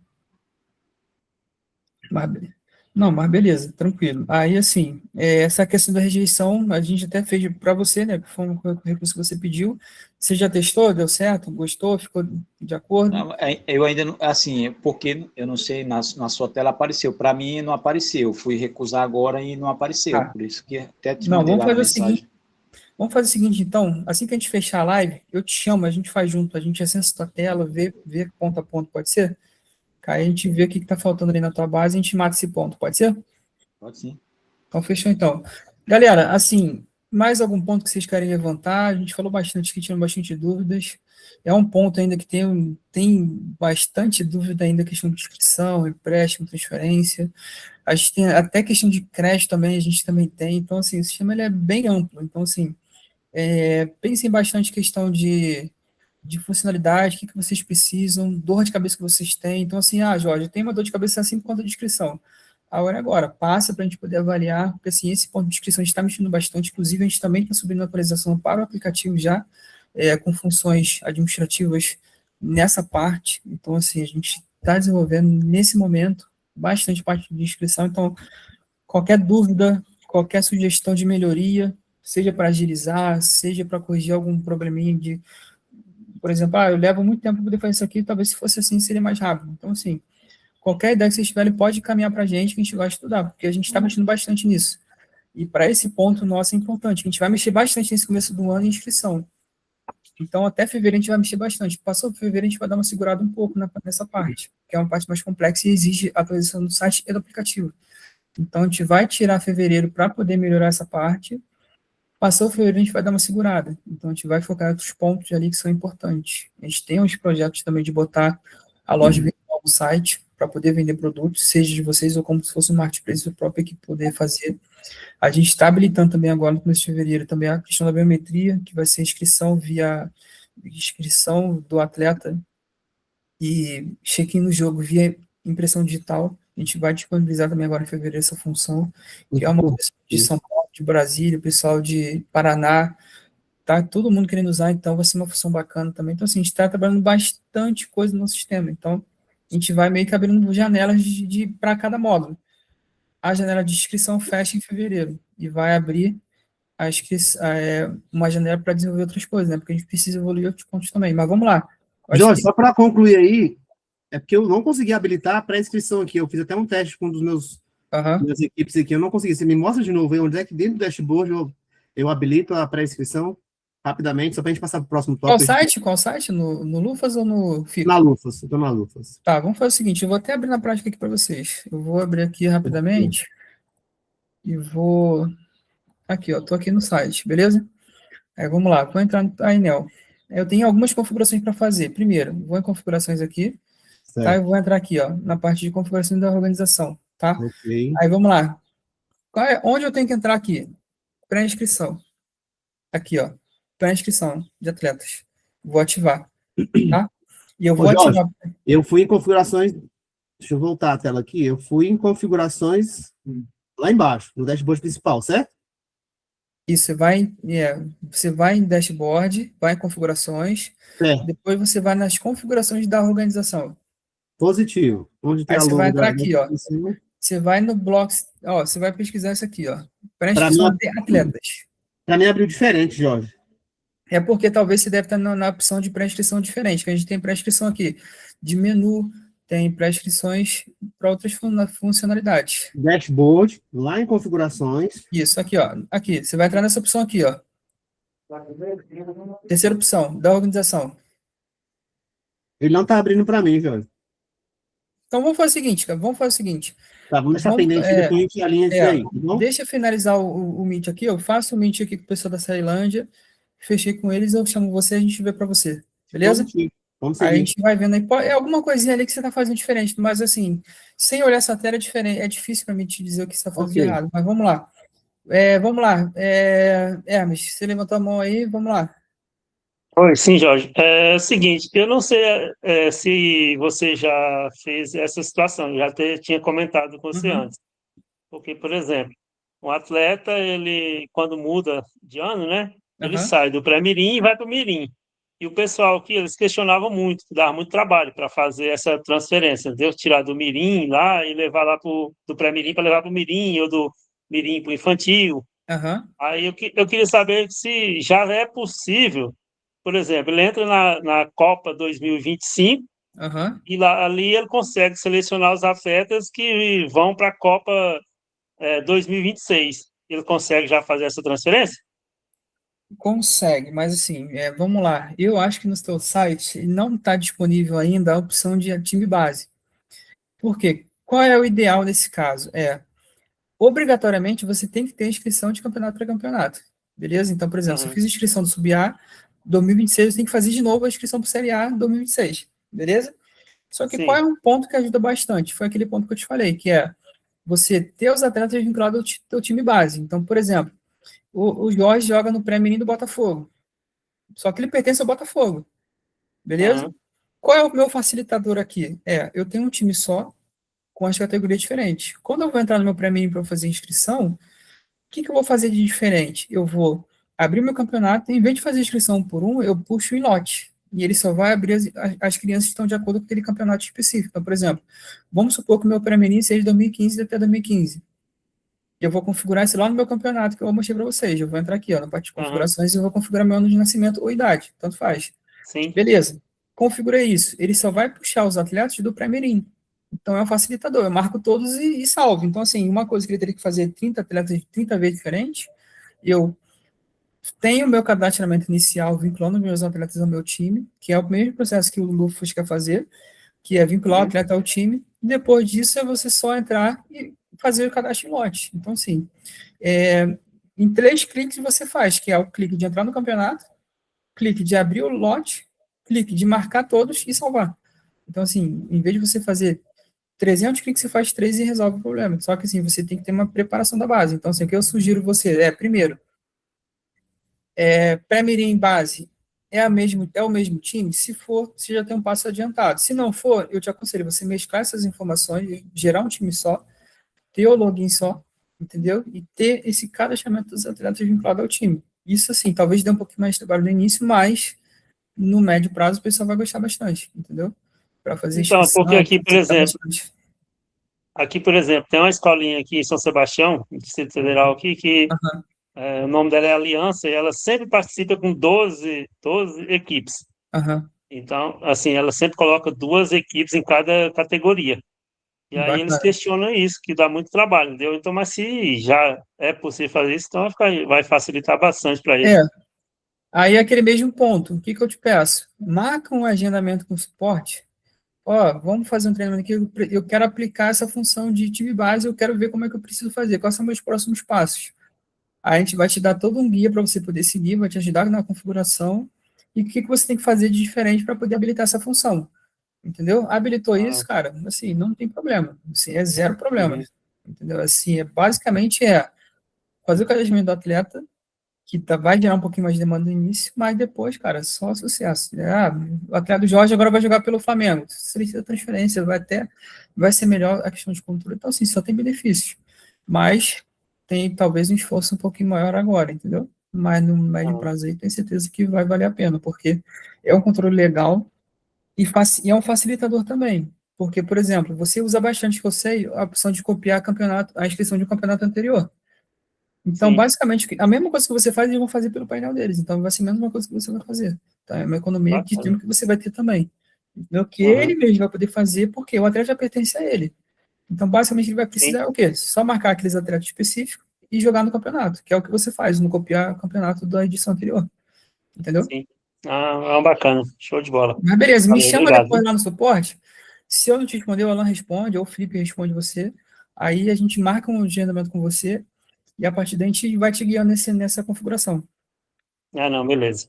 Mas beleza, tranquilo. Aí, assim, essa questão da rejeição, a gente até fez para você, né? Foi um recurso que você pediu. Você já testou? Deu certo? Gostou? Ficou de acordo? Não, eu ainda não, assim, porque eu não sei, na sua tela apareceu, para mim não apareceu, fui recusar agora e não apareceu, Tá. por isso que até te Não, mandei vamos lá na fazer o seguinte. mensagem. Vamos fazer o seguinte, então. Assim que a gente fechar a live, eu te chamo, a gente faz junto. A gente acessa a tua tela, vê ponto a ponto, pode ser? Aí a gente vê o que está faltando ali na tua base e a gente mata esse ponto, pode ser? Pode sim. Então, fechou então. Galera, assim, mais algum ponto que vocês querem levantar? A gente falou bastante, que tinham bastante dúvidas. É um ponto ainda que tem bastante dúvida ainda, questão de inscrição, empréstimo, transferência. A gente tem até questão de crédito também, a gente também tem. Então, assim, o sistema ele é bem amplo. Então, assim, pensem bastante questão de funcionalidade, o que vocês precisam, dor de cabeça que vocês têm. Então, assim, Jorge, tem uma dor de cabeça assim por conta da inscrição. A hora é agora, passa para a gente poder avaliar, porque assim, esse ponto de inscrição a gente está mexendo bastante, inclusive a gente também está subindo a atualização para o aplicativo já, com funções administrativas nessa parte. Então, assim, a gente está desenvolvendo nesse momento bastante parte de inscrição, então qualquer dúvida, qualquer sugestão de melhoria, seja para agilizar, seja para corrigir algum probleminha por exemplo, eu levo muito tempo para poder fazer isso aqui, talvez se fosse assim seria mais rápido. Então, assim, qualquer ideia que vocês tiverem pode caminhar para a gente, que a gente vai estudar, porque a gente está mexendo bastante nisso. E para esse ponto nosso é importante, a gente vai mexer bastante nesse começo do ano em inscrição. Então, até fevereiro a gente vai mexer bastante. Passou fevereiro, a gente vai dar uma segurada um pouco nessa parte, que é uma parte mais complexa e exige atualização do site e do aplicativo. Então, a gente vai tirar fevereiro para poder melhorar essa parte. Passou o fevereiro, a gente vai dar uma segurada. Então, a gente vai focar em outros pontos ali que são importantes. A gente tem uns projetos também de botar a loja virtual no site para poder vender produtos, seja de vocês ou como se fosse um marketplace do próprio equipe poder fazer. A gente está habilitando também agora, no começo de fevereiro, também a questão da biometria, que vai ser inscrição do atleta e check-in no jogo via impressão digital. A gente vai disponibilizar também agora em fevereiro essa função, que é uma função de São Paulo, de Brasília, o pessoal de Paraná, tá todo mundo querendo usar, então vai ser uma função bacana também. Então, assim, a gente está trabalhando bastante coisa no sistema, então a gente vai meio que abrindo janelas para cada módulo. A janela de inscrição fecha em fevereiro e vai abrir uma janela para desenvolver outras coisas, né? Porque a gente precisa evoluir outros pontos também. Mas vamos lá. Jorge, só para concluir aí, é porque eu não consegui habilitar a pré-inscrição aqui. Eu fiz até um teste com um dos minhas equipes aqui. Eu não consegui. Você me mostra de novo aí onde é que dentro do dashboard eu habilito a pré-inscrição? rapidamente, só para a gente passar para o próximo Qual tópico. site? Qual site? No Lufas ou no Fico? Na Lufas, eu tô na Lufas. Tá, vamos fazer o seguinte, eu vou até abrir na prática aqui para vocês. Eu vou abrir aqui rapidamente e vou... Aqui, ó, tô aqui no site, beleza? Aí vamos lá, vou entrar no Ainel. Eu tenho algumas configurações para fazer. Primeiro, vou em configurações aqui, tá? Eu vou entrar aqui, ó, na parte de configuração da organização, tá? Ok. Aí vamos lá. Onde eu tenho que entrar aqui? Pré-inscrição. Aqui, ó, pré-inscrição de atletas. Vou ativar, tá? E eu vou Jorge, ativar. eu fui em configurações, deixa eu voltar a tela aqui, eu fui em configurações lá embaixo, no dashboard principal, certo? Isso, você vai em dashboard, vai em configurações, depois você vai nas configurações da organização. Positivo. Onde tem Aí a você logo vai entrar da aqui, ó. Você vai no bloco, ó, você vai pesquisar isso aqui, ó. Pré-inscrição de atletas. Para mim abriu diferente, Jorge. É porque talvez você deve estar na opção de pré-inscrição diferente, que a gente tem pré-inscrição aqui de menu, tem pré-inscrições para outras funcionalidades. Dashboard, lá em configurações. Isso, aqui, ó. Aqui, você vai entrar nessa opção aqui, ó. Terceira opção, da organização. Ele não está abrindo para mim, Jorge. Então, vamos fazer o seguinte, cara. Vamos fazer o seguinte. Tá, vamos deixar pendente, depois a gente alinha isso aí, tá bom? Deixa eu finalizar o Meet aqui. Eu faço o Meet aqui com o pessoal da Ceilândia. Fechei com eles, eu chamo você, a gente vê para você. Beleza? Vamos seguir. Aí a gente vai vendo aí. É alguma coisinha ali que você está fazendo diferente, mas assim, sem olhar essa tela é diferente. É difícil para mim te dizer o que você está fazendo de errado. Mas vamos lá. Vamos lá. Hermes, você levantou a mão aí, vamos lá. Oi, sim, Jorge. É o seguinte, eu não sei se você já fez essa situação, eu já tinha comentado com você antes. Porque, por exemplo, um atleta, ele, quando muda de ano, né? Ele sai do pré-mirim e vai para o mirim. E o pessoal aqui, eles questionavam muito, dava muito trabalho para fazer essa transferência, entendeu? Tirar do mirim lá e levar lá do pré-mirim para levar para o mirim, ou do mirim para o infantil. Aí eu queria saber se já é possível. Por exemplo, ele entra na Copa 2025 e ali ele consegue selecionar os atletas que vão para a Copa 2026. Ele consegue já fazer essa transferência? Consegue, mas assim, vamos lá. Eu acho que no seu site não está disponível ainda a opção de time base. Por quê? Qual é o ideal nesse caso? Obrigatoriamente você tem que ter inscrição de campeonato para campeonato. Beleza? Então, por exemplo, se eu fiz inscrição do Sub-A 2026, eu tenho que fazer de novo a inscrição para o Série A 2026. Beleza? Só que qual é um ponto que ajuda bastante? Foi aquele ponto que eu te falei, que é você ter os atletas vinculados ao teu time base. Então, por exemplo, o Jorge joga no pré-mirim do Botafogo. Só que ele pertence ao Botafogo. Beleza? Qual é o meu facilitador aqui? Eu tenho um time só, com as categorias diferentes. Quando eu vou entrar no meu pré-mirim para fazer inscrição, o que eu vou fazer de diferente? Eu vou abrir meu campeonato, e, em vez de fazer inscrição por um, eu puxo em lote. E ele só vai abrir as crianças que estão de acordo com aquele campeonato específico. Então, por exemplo, vamos supor que o meu pré-mirim seja de 2015 até 2015. Eu vou configurar isso lá no meu campeonato que eu mostrei para vocês. Eu vou entrar aqui, ó, na parte de configurações, e eu vou configurar meu ano de nascimento ou idade. Tanto faz. Sim. Beleza. Configurei isso. Ele só vai puxar os atletas do pré-mirim. Então, é um facilitador. Eu marco todos e salvo. Então, assim, uma coisa que ele teria que fazer 30 atletas 30 vezes diferente, eu tenho o meu cadastramento inicial vinculando meus atletas ao meu time, que é o mesmo processo que o Lufas quer fazer, que é vincular o atleta ao time. Depois disso, é você só entrar e fazer o cadastro em lote. Então, assim, em 3 cliques você faz, que é o clique de entrar no campeonato, clique de abrir o lote, clique de marcar todos e salvar. Então, assim, em vez de você fazer 300 cliques, você faz 3 e resolve o problema. Só que, assim, você tem que ter uma preparação da base. Então, assim, o que eu sugiro você primeiro, pré-mirim base é o mesmo time? Se for, você já tem um passo adiantado. Se não for, eu te aconselho você mesclar essas informações, gerar um time só, ter o login só, entendeu? E ter esse cadastramento dos atletas vinculado ao time. Isso, assim, talvez dê um pouquinho mais de trabalho no início, mas no médio prazo o pessoal vai gostar bastante, entendeu? Para fazer então, porque aqui, por exemplo, tem uma escolinha aqui em São Sebastião, no Distrito Federal aqui, que o nome dela é Aliança, e ela sempre participa com 12 equipes. Então, assim, ela sempre coloca 2 equipes em cada categoria. E aí eles questionam isso, que dá muito trabalho, entendeu? Então, mas se já é possível fazer isso, então vai facilitar bastante para eles. Aí, aquele mesmo ponto, o que eu te peço? Marca um agendamento com suporte. Ó, vamos fazer um treinamento aqui, eu quero aplicar essa função de time base, eu quero ver como é que eu preciso fazer, quais são meus próximos passos. Aí a gente vai te dar todo um guia para você poder seguir, vai te ajudar na configuração, e o que você tem que fazer de diferente para poder habilitar essa função. Entendeu? Habilitou isso, cara, assim, não tem problema. Assim, é zero problema. Entendeu? Assim, basicamente fazer o cadastramento do atleta, que vai gerar um pouquinho mais de demanda no início, mas depois, cara, só sucesso. O atleta do Jorge agora vai jogar pelo Flamengo. Solicita transferência, vai ser melhor a questão de controle. Então, assim, só tem benefícios. Mas tem talvez um esforço um pouquinho maior agora, entendeu? Mas no médio prazo aí, tenho certeza que vai valer a pena, porque é um controle legal e é um facilitador também. Porque, por exemplo, você usa bastante, que eu sei, a opção de copiar a inscrição de um campeonato anterior. Então, Sim. basicamente, a mesma coisa que você faz, eles vão fazer pelo painel deles. Então, vai ser a mesma coisa que você vai fazer. Tá? É uma economia de tempo que você vai ter também. Entendeu? Que ele mesmo vai poder fazer, porque o atleta já pertence a ele. Então, basicamente, ele vai precisar o quê? Só marcar aqueles atletas específicos e jogar no campeonato, que é o que você faz, não copiar o campeonato da edição anterior. Entendeu? Sim. Bacana. Show de bola. Mas beleza, me chama obrigado. depois lá no suporte. Se eu não te responder, o Alan responde, ou o Felipe responde você. Aí a gente marca um agendamento com você e a partir daí a gente vai te guiando nessa configuração. Não, beleza.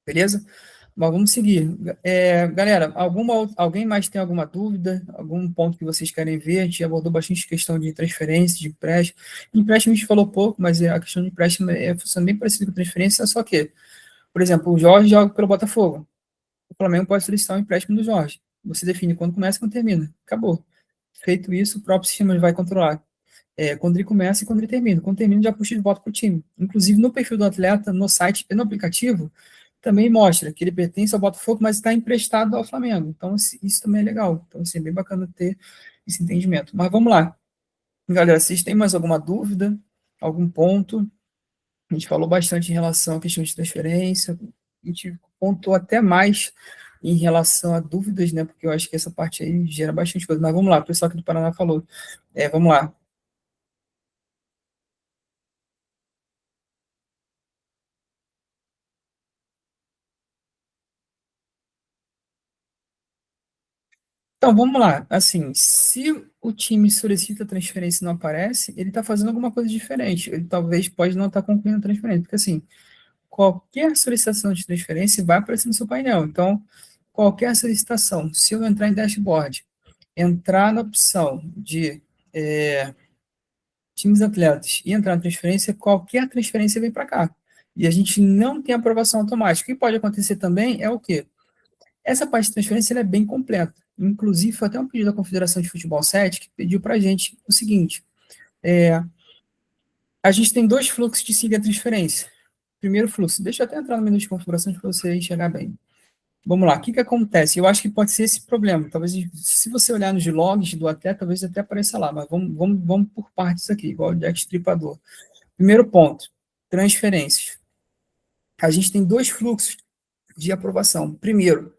Beleza? Mas vamos seguir. Galera, alguém mais tem alguma dúvida? Algum ponto que vocês querem ver? A gente abordou bastante questão de transferência, de empréstimo. Empréstimo a gente falou pouco, mas a questão de empréstimo funciona bem parecido com transferência, só que, por exemplo, o Jorge joga pelo Botafogo. O Flamengo pode solicitar um empréstimo do Jorge. Você define quando começa e quando termina. Acabou. Feito isso, o próprio sistema vai controlar quando ele começa e quando ele termina. Quando termina, já puxa de volta para o time. Inclusive, no perfil do atleta, no site e no aplicativo, também mostra que ele pertence ao Botafogo, mas está emprestado ao Flamengo. Então, isso também é legal. Então, assim, é bem bacana ter esse entendimento. Mas vamos lá. Galera, vocês têm mais alguma dúvida? Algum ponto? A gente falou bastante em relação à questão de transferência. A gente pontuou até mais em relação a dúvidas, né? Porque eu acho que essa parte aí gera bastante coisa. Mas vamos lá, o pessoal aqui do Paraná falou. Vamos lá. Então, vamos lá. Assim, se o time solicita transferência e não aparece, ele está fazendo alguma coisa diferente. Ele talvez pode não estar concluindo a transferência. Porque, assim, qualquer solicitação de transferência vai aparecer no seu painel. Então, qualquer solicitação, se eu entrar em dashboard, entrar na opção de times atletas e entrar na transferência, qualquer transferência vem para cá. E a gente não tem aprovação automática. O que pode acontecer também é o quê? Essa parte de transferência é bem completa. Inclusive, foi até um pedido da Confederação de Futebol 7 que pediu para a gente o seguinte: a gente tem dois fluxos de seguir a transferência. Primeiro fluxo, deixa eu até entrar no menu de configurações para você enxergar bem. Vamos lá, o que acontece? Eu acho que pode ser esse problema. Talvez, se você olhar nos logs do atleta, talvez até apareça lá, mas vamos por partes aqui, igual o Jack Stripador. Primeiro ponto, transferências. A gente tem dois fluxos de aprovação. Primeiro,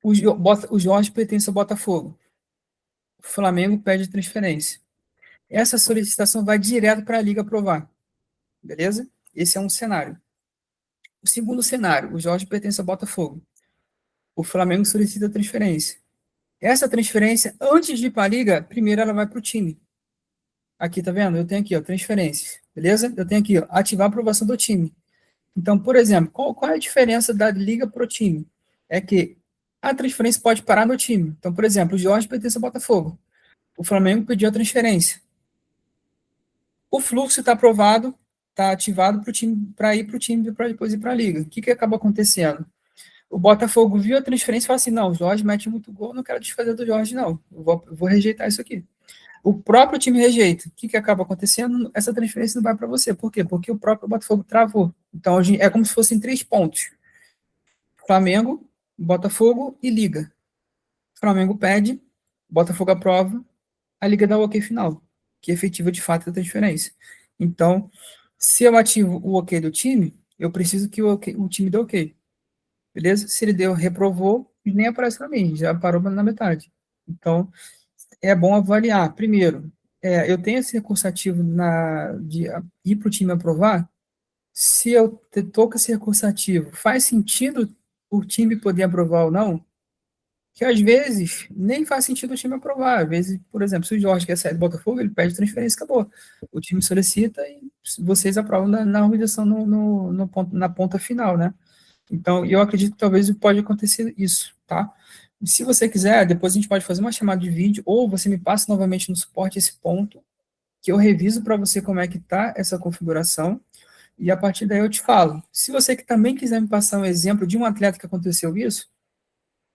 o Jorge pertence ao Botafogo. O Flamengo pede transferência. Essa solicitação vai direto para a Liga aprovar. Beleza? Esse é um cenário. O segundo cenário, o Jorge pertence ao Botafogo. O Flamengo solicita transferência. Essa transferência, antes de ir para a Liga, primeiro ela vai para o time. Aqui, tá vendo? Eu tenho aqui, ó, transferências. Beleza? Eu tenho aqui, ó, ativar a aprovação do time. Então, por exemplo, qual é a diferença da Liga para o time? É que a transferência pode parar no time. Então, por exemplo, o Jorge pertence ao Botafogo. O Flamengo pediu a transferência. O fluxo está aprovado, está ativado para ir para o time, para depois ir para a Liga. O que acaba acontecendo? O Botafogo viu a transferência e falou assim: não, o Jorge mete muito gol, não quero desfazer do Jorge, não. Eu vou rejeitar isso aqui. O próprio time rejeita. O que acaba acontecendo? Essa transferência não vai para você. Por quê? Porque o próprio Botafogo travou. Então, é como se fossem 3 pontos: Flamengo, Botafogo e Liga. Flamengo pede, Botafogo aprova, a Liga dá o ok final, que efetiva de fato a transferência. Então, se eu ativo o ok do time, eu preciso que o time dê ok. Beleza? Se ele reprovou, nem aparece para mim, já parou na metade. Então, é bom avaliar. Primeiro, eu tenho esse recurso ativo de ir para o time aprovar? se eu estou com esse recurso ativo, faz sentido o time poder aprovar ou não? Que às vezes nem faz sentido o time aprovar. Às vezes, por exemplo, se o Jorge quer sair do Botafogo, ele pede transferência, acabou. O time solicita e vocês aprovam na organização na ponta final, né? Então, eu acredito que talvez pode acontecer isso, tá? E se você quiser, depois a gente pode fazer uma chamada de vídeo, ou você me passa novamente no suporte esse ponto, que eu reviso para você como é que tá essa configuração, e a partir daí eu te falo. Se você que também quiser me passar um exemplo de um atleta que aconteceu isso,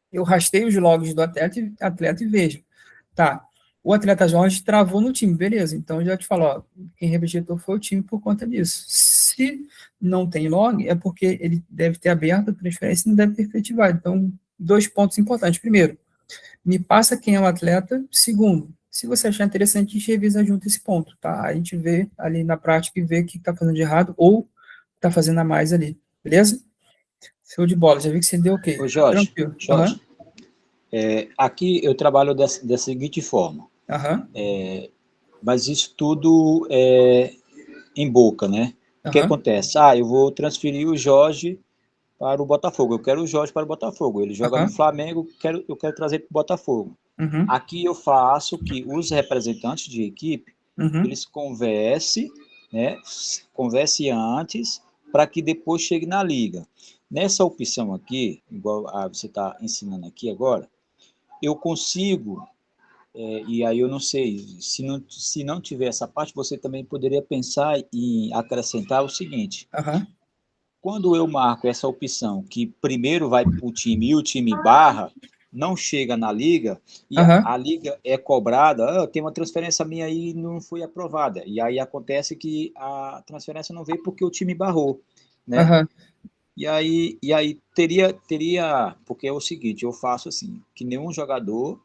eu rasteio os logs do atleta e vejo. Tá, o atleta Jorge travou no time, beleza, então eu já te falo, ó, quem rejeitou foi o time por conta disso. Se não tem log, é porque ele deve ter aberto a transferência e não deve ter efetivado. Então, 2 pontos importantes. Primeiro, me passa quem é o atleta. Segundo, se você achar interessante, a gente revisa junto esse ponto, tá? A gente vê ali na prática e vê o que está fazendo de errado ou está fazendo a mais ali, beleza? Show de bola, já vi que você deu ok. Ô, Jorge, Tranquilo. Jorge, aqui eu trabalho da seguinte forma, mas isso tudo é em boca, né? O que acontece? Eu vou transferir o Jorge para o Botafogo, eu quero o Jorge para o Botafogo, ele joga no Flamengo, eu quero trazer para o Botafogo. Aqui eu faço que os representantes de equipe, eles conversem, né? Conversem antes, para que depois chegue na liga. Nessa opção aqui, igual você está ensinando aqui agora, eu consigo, e aí eu não sei, se não tiver essa parte, você também poderia pensar em acrescentar o seguinte, quando eu marco essa opção, que primeiro vai para o time e o time barra, não chega na liga, e a liga é cobrada, tem uma transferência minha aí não foi aprovada, e aí acontece que a transferência não veio porque o time barrou, né? E aí teria, porque é o seguinte, eu faço assim, que nenhum jogador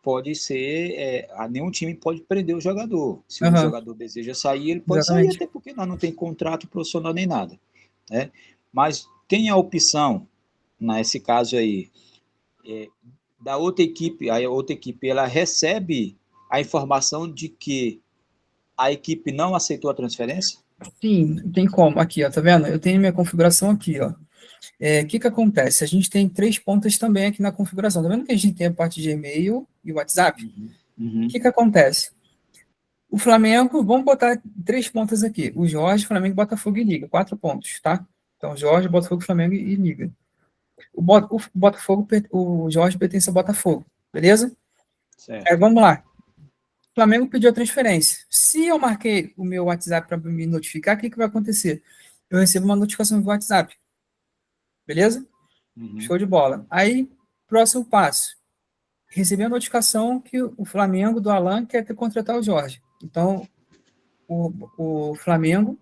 pode ser, nenhum time pode prender o jogador. Se o jogador deseja sair, ele pode sair, até porque nós não tem contrato profissional nem nada, né? Mas tem a opção, nesse caso aí, da outra equipe, a outra equipe, ela recebe a informação de que a equipe não aceitou a transferência? Sim, tem como. Aqui, ó, tá vendo? Eu tenho minha configuração aqui, ó. O que acontece? A gente tem 3 pontas também aqui na configuração. Tá vendo que a gente tem a parte de e-mail e WhatsApp? O que acontece? O Flamengo, vamos botar 3 pontas aqui. O Jorge, Flamengo, Botafogo e Liga. 4 pontos, tá? Então, Jorge, Botafogo, Flamengo e Liga. O Botafogo, o Jorge pertence ao Botafogo, beleza? Certo. Aí, vamos lá. O Flamengo pediu a transferência. Se eu marquei o meu WhatsApp para me notificar, o que vai acontecer? Eu recebo uma notificação do WhatsApp. Beleza? Show de bola. Aí, próximo passo. Recebi a notificação que o Flamengo, do Alan, quer contratar o Jorge. Então, o Flamengo,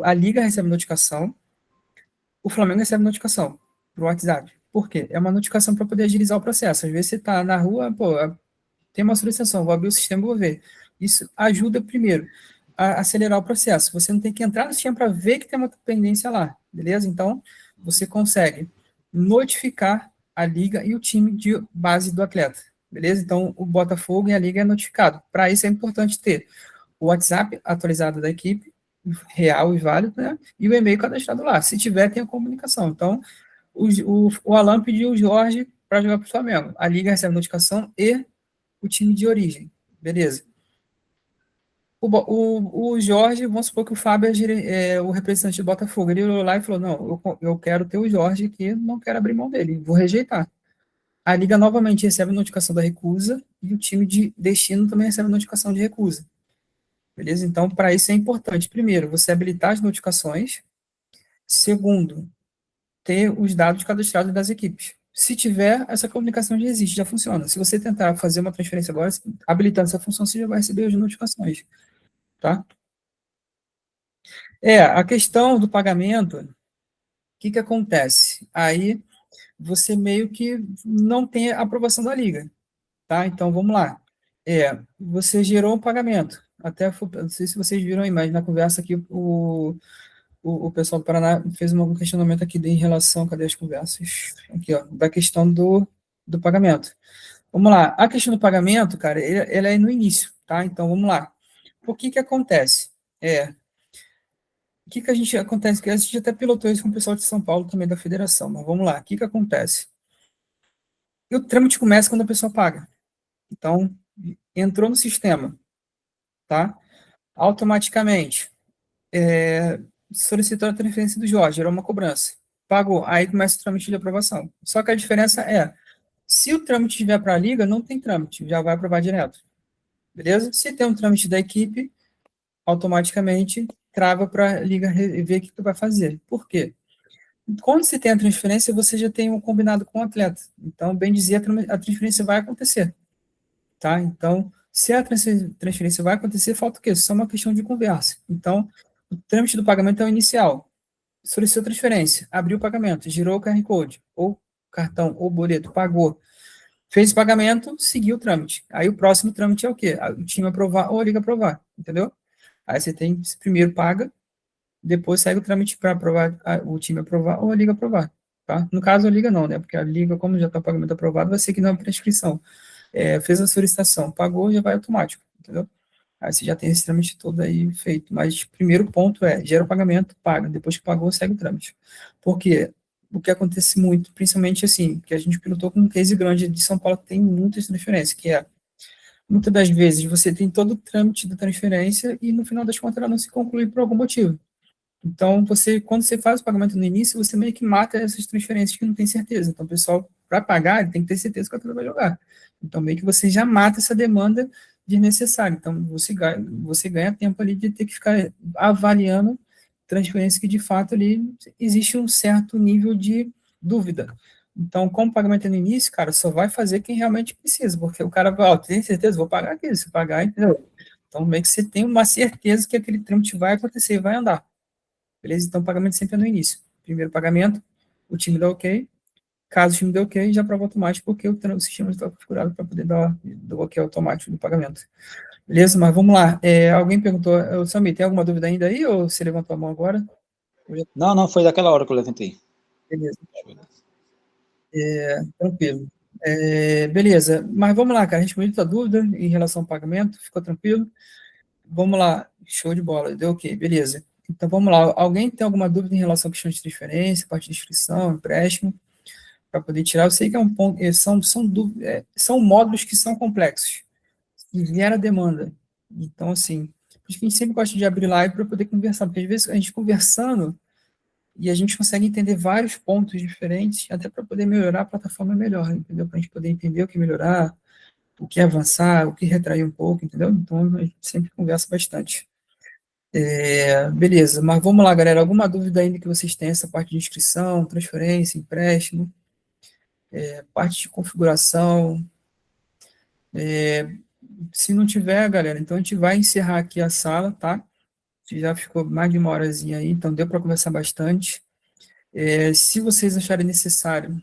a Liga recebe notificação, o Flamengo recebe notificação pro WhatsApp. Por quê? É uma notificação para poder agilizar o processo. Às vezes você está na rua, tem uma solicitação, vou abrir o sistema e vou ver. Isso ajuda, primeiro, a acelerar o processo. Você não tem que entrar no sistema para ver que tem uma pendência lá, beleza? Então, você consegue notificar a liga e o time de base do atleta, beleza? Então, o Botafogo e a liga é notificado. Para isso é importante ter o WhatsApp atualizado da equipe, real e válido, né? E o e-mail cadastrado lá. Se tiver, tem a comunicação. Então, o Alan pediu o Jorge para jogar para o Flamengo. A liga recebe a notificação e o time de origem, beleza. O Jorge, vamos supor que o Fábio é o representante do Botafogo, ele olhou lá e falou, não, eu quero ter o Jorge aqui, não quero abrir mão dele, vou rejeitar. A Liga novamente recebe a notificação da recusa e o time de destino também recebe a notificação de recusa. Beleza? Então, para isso é importante, primeiro, você habilitar as notificações, segundo, ter os dados cadastrados das equipes. Se tiver, essa comunicação já existe, já funciona. Se você tentar fazer uma transferência agora, habilitando essa função, você já vai receber as notificações. Tá? A questão do pagamento, o que acontece? Aí você meio que não tem a aprovação da liga, tá? Então, vamos lá. Você gerou um pagamento. Não sei se vocês viram a imagem na conversa aqui, o pessoal do Paraná fez um questionamento aqui em relação, cadê as conversas? Aqui, ó, da questão do pagamento. Vamos lá. A questão do pagamento, cara, ela é no início, tá? Então, vamos lá. O que acontece? O que a gente acontece? Que a gente até pilotou isso com o pessoal de São Paulo, também da federação, mas vamos lá. O que acontece? E o trâmite começa quando a pessoa paga. Então, entrou no sistema, tá? Automaticamente, solicitou a transferência do Jorge, gerou uma cobrança. Pagou, aí começa o trâmite de aprovação. Só que a diferença é, se o trâmite estiver para a liga, não tem trâmite, já vai aprovar direto. Beleza? Se tem um trâmite da equipe, automaticamente trava para a liga ver o que tu vai fazer. Por quê? Quando você tem a transferência, você já tem um combinado com o atleta. Então, bem dizer, a transferência vai acontecer. Tá? Então, se a transferência vai acontecer, falta o quê? Só uma questão de conversa. Então, o trâmite do pagamento é o inicial. Solicitou transferência, abriu o pagamento, girou o QR Code, ou cartão, ou boleto, pagou. Fez o pagamento, seguiu o trâmite. Aí o próximo trâmite é o quê? O time aprovar ou a liga aprovar, entendeu? Aí você tem, primeiro paga, depois segue o trâmite para aprovar, o time aprovar ou a liga aprovar, tá? No caso, a liga não, né? Porque a liga, como já está o pagamento aprovado, vai seguir na prescrição. Fez a solicitação, pagou, já vai automático, entendeu? Aí você já tem esse trâmite todo aí feito. Mas primeiro ponto gera o pagamento, paga. Depois que pagou, segue o trâmite. Por quê? O que acontece muito, principalmente assim, que a gente pilotou com um case grande de São Paulo que tem muitas transferências, que muitas das vezes você tem todo o trâmite da transferência e no final das contas ela não se conclui por algum motivo. Então, quando você faz o pagamento no início, você meio que mata essas transferências que não tem certeza. Então, o pessoal, para pagar, ele tem que ter certeza que o atleta vai jogar. Então, meio que você já mata essa demanda desnecessária. Então, você ganha tempo ali de ter que ficar avaliando transferências que, de fato, ali existe um certo nível de dúvida. Então, como o pagamento é no início, cara, só vai fazer quem realmente precisa, porque o cara vai, tem certeza, vou pagar aquilo, se pagar, entendeu? Então, meio que você tem uma certeza que aquele trâmite vai acontecer, vai andar. Beleza? Então, o pagamento sempre é no início. Primeiro pagamento, o time dá ok. Caso o time dê ok, já aprova automático, porque o sistema está configurado para poder dar o ok automático do pagamento. Beleza? Mas vamos lá. Alguém perguntou, Samir, tem alguma dúvida ainda aí, ou você levantou a mão agora? Não, foi daquela hora que eu levantei. Beleza. Tranquilo. Beleza, mas vamos lá, cara. A gente tem muita dúvida em relação ao pagamento, ficou tranquilo? Vamos lá, show de bola, deu ok, beleza. Então vamos lá, alguém tem alguma dúvida em relação à questão de transferência, parte de inscrição, empréstimo, para poder tirar? Eu sei que é um ponto, são módulos que são complexos, e gera demanda. Então, assim, acho que a gente sempre gosta de abrir live para poder conversar, porque às vezes a gente conversando e a gente consegue entender vários pontos diferentes, até para poder melhorar a plataforma melhor, entendeu? Para a gente poder entender o que melhorar, o que avançar, o que retrair um pouco, entendeu? Então, a gente sempre conversa bastante. Beleza, mas vamos lá, galera. Alguma dúvida ainda que vocês tenham, essa parte de inscrição, transferência, empréstimo, parte de configuração? Se não tiver, galera, então a gente vai encerrar aqui a sala, tá? Já ficou mais de uma horazinha aí, então deu para conversar bastante. Se vocês acharem necessário,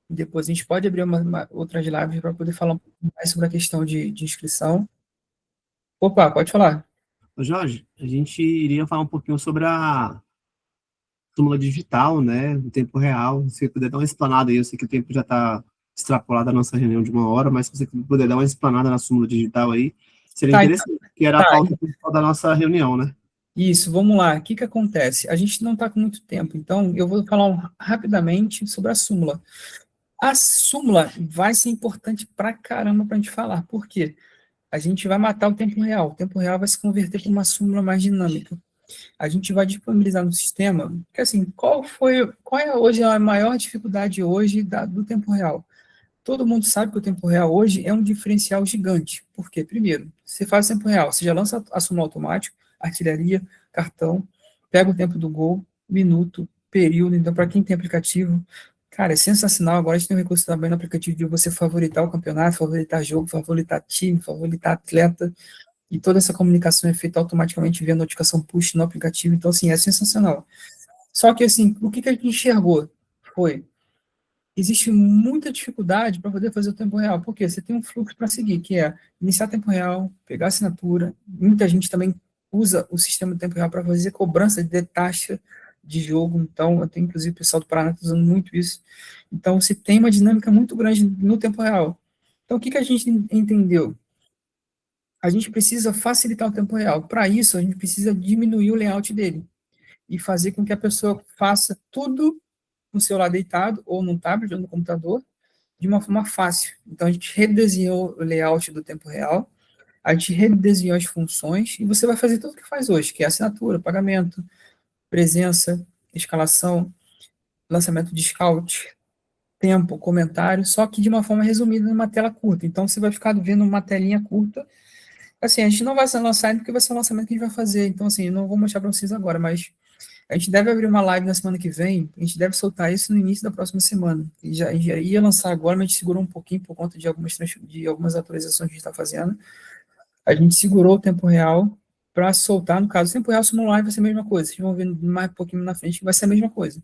depois a gente pode abrir outras lives para poder falar um pouco mais sobre a questão de inscrição. Opa, pode falar. Jorge, a gente iria falar um pouquinho sobre a súmula digital, né, no tempo real. Se você puder dar uma explanada aí, eu sei que o tempo já está extrapolado a nossa reunião de uma hora, mas se você puder dar uma explanada na súmula digital aí, seria interessante, que era a pauta principal da nossa reunião, né? Isso, vamos lá. O que acontece? A gente não está com muito tempo, então eu vou falar rapidamente sobre a súmula. A súmula vai ser importante pra caramba para a gente falar. Por quê? A gente vai matar o tempo real. O tempo real vai se converter para uma súmula mais dinâmica. A gente vai disponibilizar no sistema, porque assim, qual é hoje a maior dificuldade hoje do tempo real? Todo mundo sabe que o tempo real hoje é um diferencial gigante. Por quê? Primeiro, você faz o tempo real, você já lança a súmula automática, artilharia, cartão, pega o tempo do gol, minuto, período. Então, para quem tem aplicativo, cara, é sensacional. Agora a gente tem um recurso também no aplicativo de você favoritar o campeonato, favoritar jogo, favoritar time, favoritar atleta, e toda essa comunicação é feita automaticamente via notificação push no aplicativo. Então, assim, é sensacional. Só que, assim, o que a gente enxergou foi existe muita dificuldade para poder fazer o tempo real, porque você tem um fluxo para seguir, que é iniciar tempo real, pegar assinatura. Muita gente também usa o sistema de tempo real para fazer cobrança de taxa de jogo, então eu tenho inclusive o pessoal do Paraná tá usando muito isso. Então você tem uma dinâmica muito grande no tempo real. Então o que a gente entendeu? A gente precisa facilitar o tempo real. Para isso, a gente precisa diminuir o layout dele. e fazer com que a pessoa faça tudo no celular deitado, ou num tablet, ou no computador, de uma forma fácil. Então, a gente redesenhou o layout do tempo real, a gente redesenhou as funções, e você vai fazer tudo o que faz hoje, que é assinatura, pagamento, presença, escalação, lançamento de scout, tempo, comentário, só que de uma forma resumida numa tela curta. Então, você vai ficar vendo uma telinha curta. Assim, a gente não vai lançar porque vai ser um lançamento que a gente vai fazer. Então, assim, eu não vou mostrar para vocês agora, mas a gente deve abrir uma live na semana que vem, a gente deve soltar isso no início da próxima semana. A gente já ia lançar agora, mas a gente segurou um pouquinho por conta de algumas atualizações que a gente está fazendo. A gente segurou o tempo real para soltar, no caso, o tempo real, súmula online vai ser a mesma coisa. Vocês vão ver mais um pouquinho na frente que vai ser a mesma coisa.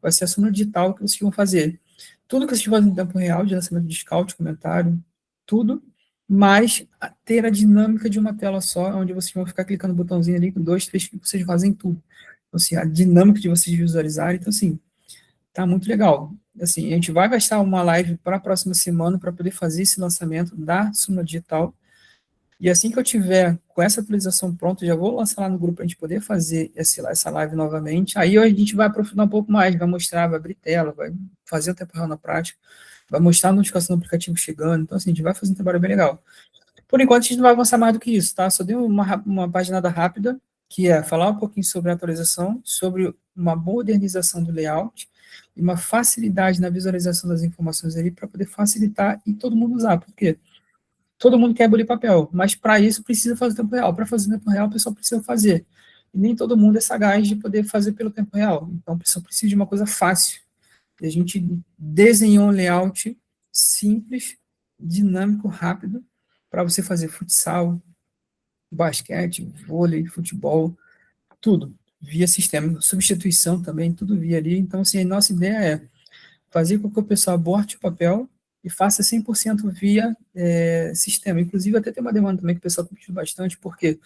Vai ser a súmula digital que vocês vão fazer. Tudo que vocês fazem no tempo real, de lançamento de scout, comentário, tudo, mas ter a dinâmica de uma tela só, onde vocês vão ficar clicando no botãozinho ali, com 2, 3 cliques, vocês fazem tudo. Então, assim, a dinâmica de vocês visualizarem, então, assim, tá muito legal. Assim, a gente vai gastar uma live para a próxima semana para poder fazer esse lançamento da súmula digital. E assim que eu tiver com essa atualização pronta, já vou lançar lá no grupo para a gente poder fazer essa live novamente. Aí a gente vai aprofundar um pouco mais, vai mostrar, vai abrir tela, vai fazer o tempo real na prática, vai mostrar a notificação do aplicativo chegando. Então, assim, a gente vai fazer um trabalho bem legal. Por enquanto, a gente não vai avançar mais do que isso, tá? Só dei uma paginada rápida, que é falar um pouquinho sobre a atualização, sobre uma modernização do layout e uma facilidade na visualização das informações ali para poder facilitar e todo mundo usar. Por quê? Todo mundo quer abolir papel, mas para isso precisa fazer o tempo real. Para fazer o tempo real, o pessoal precisa fazer. E nem todo mundo é sagaz de poder fazer pelo tempo real. Então, o pessoal precisa de uma coisa fácil. E a gente desenhou um layout simples, dinâmico, rápido, para você fazer futsal, basquete, vôlei, futebol, tudo via sistema. Substituição também, tudo via ali. Então, assim, a nossa ideia é fazer com que o pessoal aborte o papel e faça 100% via sistema. Inclusive, até tem uma demanda também que o pessoal tem pedido bastante, porque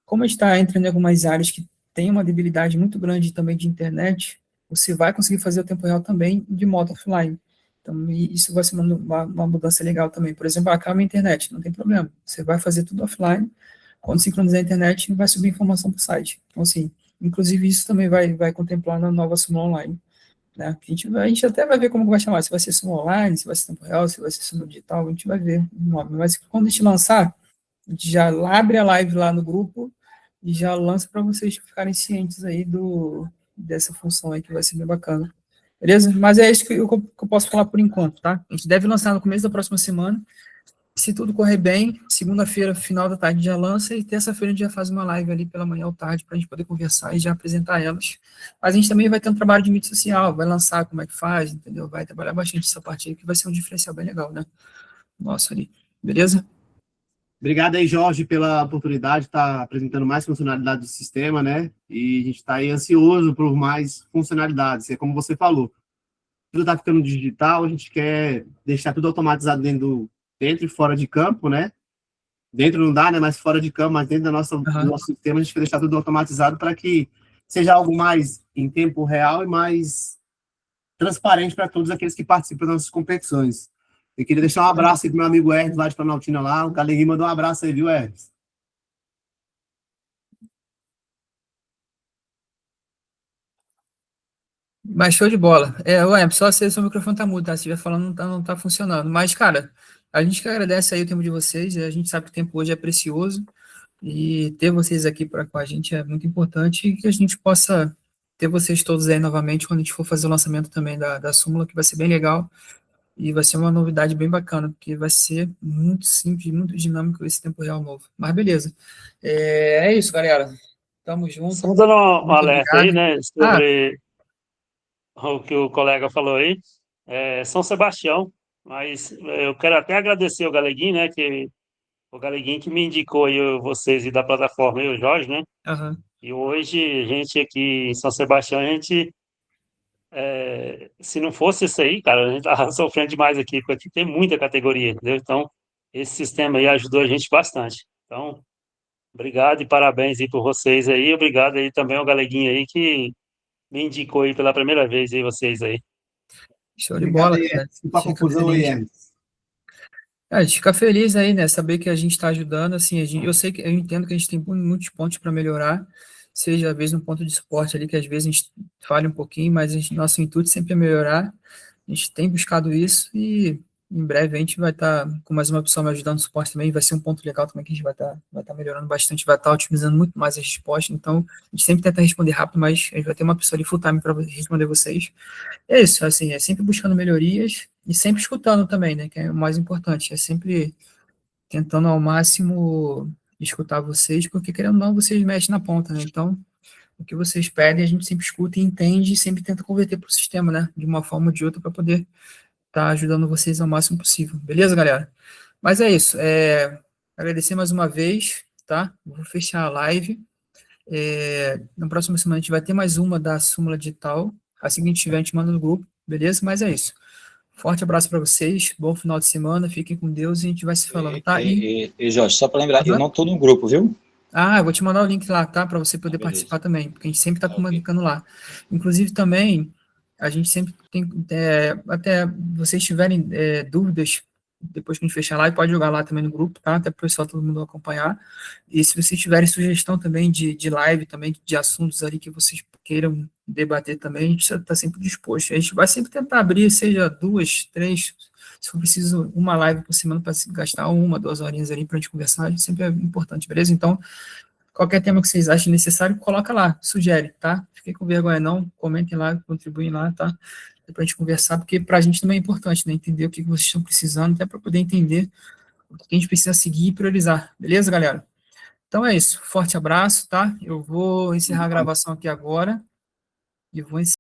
como a gente está entrando em algumas áreas que tem uma debilidade muito grande também de internet, você vai conseguir fazer o tempo real também de modo offline. Então, isso vai ser uma mudança legal também. Por exemplo, acaba a internet, não tem problema. Você vai fazer tudo offline, quando sincronizar a internet, vai subir informação para o site. Então, assim, inclusive isso também vai contemplar na nova súmula online. Né? A gente até vai ver como vai chamar, se vai ser súmula online, se vai ser tempo real, se vai ser súmula digital, a gente vai ver. Mas quando a gente lançar, a gente já abre a live lá no grupo e já lança para vocês ficarem cientes aí dessa função aí, que vai ser bem bacana. Beleza? Mas é isso que eu posso falar por enquanto, tá? A gente deve lançar no começo da próxima semana. Se tudo correr bem, segunda-feira, final da tarde, já lança, e terça-feira a gente já faz uma live ali pela manhã ou tarde, para a gente poder conversar e já apresentar elas. Mas a gente também vai ter um trabalho de mídia social, vai lançar como é que faz, entendeu? Vai trabalhar bastante essa parte aí, que vai ser um diferencial bem legal, né? Nossa, ali. Beleza? Obrigado aí, Jorge, pela oportunidade de estar apresentando mais funcionalidades do sistema, né? E a gente está aí ansioso por mais funcionalidades. É como você falou, tudo está ficando digital, a gente quer deixar tudo automatizado dentro e fora de campo, né? Dentro não dá, né? Mas fora de campo, mas dentro do nosso sistema, a gente quer deixar tudo automatizado para que seja algo mais em tempo real e mais transparente para todos aqueles que participam das nossas competições. Eu queria deixar um abraço aí pro meu amigo Hermes, lá de Planaltina, lá. O Galeguinho mandou um abraço aí, viu, Hermes? Mas show de bola. Ué, só se o seu microfone tá mudo, tá? Se estiver falando, não tá funcionando. Mas, cara, a gente que agradece aí o tempo de vocês, a gente sabe que o tempo hoje é precioso, e ter vocês aqui com a gente é muito importante, e que a gente possa ter vocês todos aí novamente quando a gente for fazer o lançamento também da súmula, que vai ser bem legal, e vai ser uma novidade bem bacana, porque vai ser muito simples, muito dinâmico esse tempo real novo. Mas beleza. É isso, galera. Tamo junto. Só dando um Muito alerta aí, obrigado. né, sobre o que o colega falou aí. São Sebastião, mas eu quero até agradecer o Galeguinho, né, que o Galeguinho que me indicou aí vocês e da plataforma aí, o Jorge, né? Aham. E hoje, a gente aqui em São Sebastião, se não fosse isso aí, cara, a gente tava sofrendo demais aqui, porque aqui tem muita categoria, entendeu? Então, esse sistema aí ajudou a gente bastante. Então, obrigado e parabéns aí por vocês aí. Obrigado aí também ao Galeguinho aí que me indicou aí pela primeira vez aí, vocês aí. Show de Obrigado bola, aí, cara. Desculpa a confusão aí, Hermes. A gente fica feliz aí, né? Saber que a gente está ajudando, assim, eu sei que eu entendo que a gente tem muitos pontos para melhorar, seja, às vezes, um ponto de suporte ali, que às vezes a gente falha um pouquinho, mas nosso intuito sempre é melhorar. A gente tem buscado isso e em breve a gente vai estar com mais uma pessoa me ajudando no suporte também, vai ser um ponto legal também que a gente vai estar melhorando bastante, vai estar otimizando muito mais as respostas, então a gente sempre tenta responder rápido, mas a gente vai ter uma pessoa ali full time para responder vocês. É isso, assim, é sempre buscando melhorias e sempre escutando também, né, que é o mais importante, é sempre tentando ao máximo escutar vocês, porque querendo ou não, vocês mexem na ponta, né, então o que vocês pedem a gente sempre escuta e entende e sempre tenta converter para o sistema, né, de uma forma ou de outra para poder estar ajudando vocês ao máximo possível. Beleza, galera? Mas é isso. Agradecer mais uma vez, tá? Vou fechar a live. Na próxima semana a gente vai ter mais uma da súmula digital. Assim que a gente tiver, a gente manda no grupo, beleza? Mas é isso. Forte abraço para vocês, bom final de semana, fiquem com Deus e a gente vai se falando, tá? E Jorge, só para lembrar, eu não estou no grupo, viu? Eu vou te mandar o link lá, tá? Para você poder participar também, porque a gente sempre está comunicando lá. Inclusive, também, a gente sempre tem, até vocês tiverem dúvidas, depois que a gente fechar lá, pode jogar lá também no grupo, tá? Até para o pessoal, todo mundo acompanhar. E se vocês tiverem sugestão também de live, também de assuntos ali que vocês queiram debater também, a gente está sempre disposto. A gente vai sempre tentar abrir, seja 2, 3, se for preciso, uma live por semana para gastar 1, 2 horinhas ali para a gente conversar, sempre é importante, beleza? Então, qualquer tema que vocês achem necessário, coloca lá, sugere, tá? Fiquem com vergonha não, comentem lá, contribuem lá, tá? Para a gente conversar, porque para a gente também é importante, né? Entender o que vocês estão precisando, até para poder entender o que a gente precisa seguir e priorizar, beleza, galera? Então é isso, forte abraço, tá? Eu vou encerrar a gravação aqui agora e vou encerrar.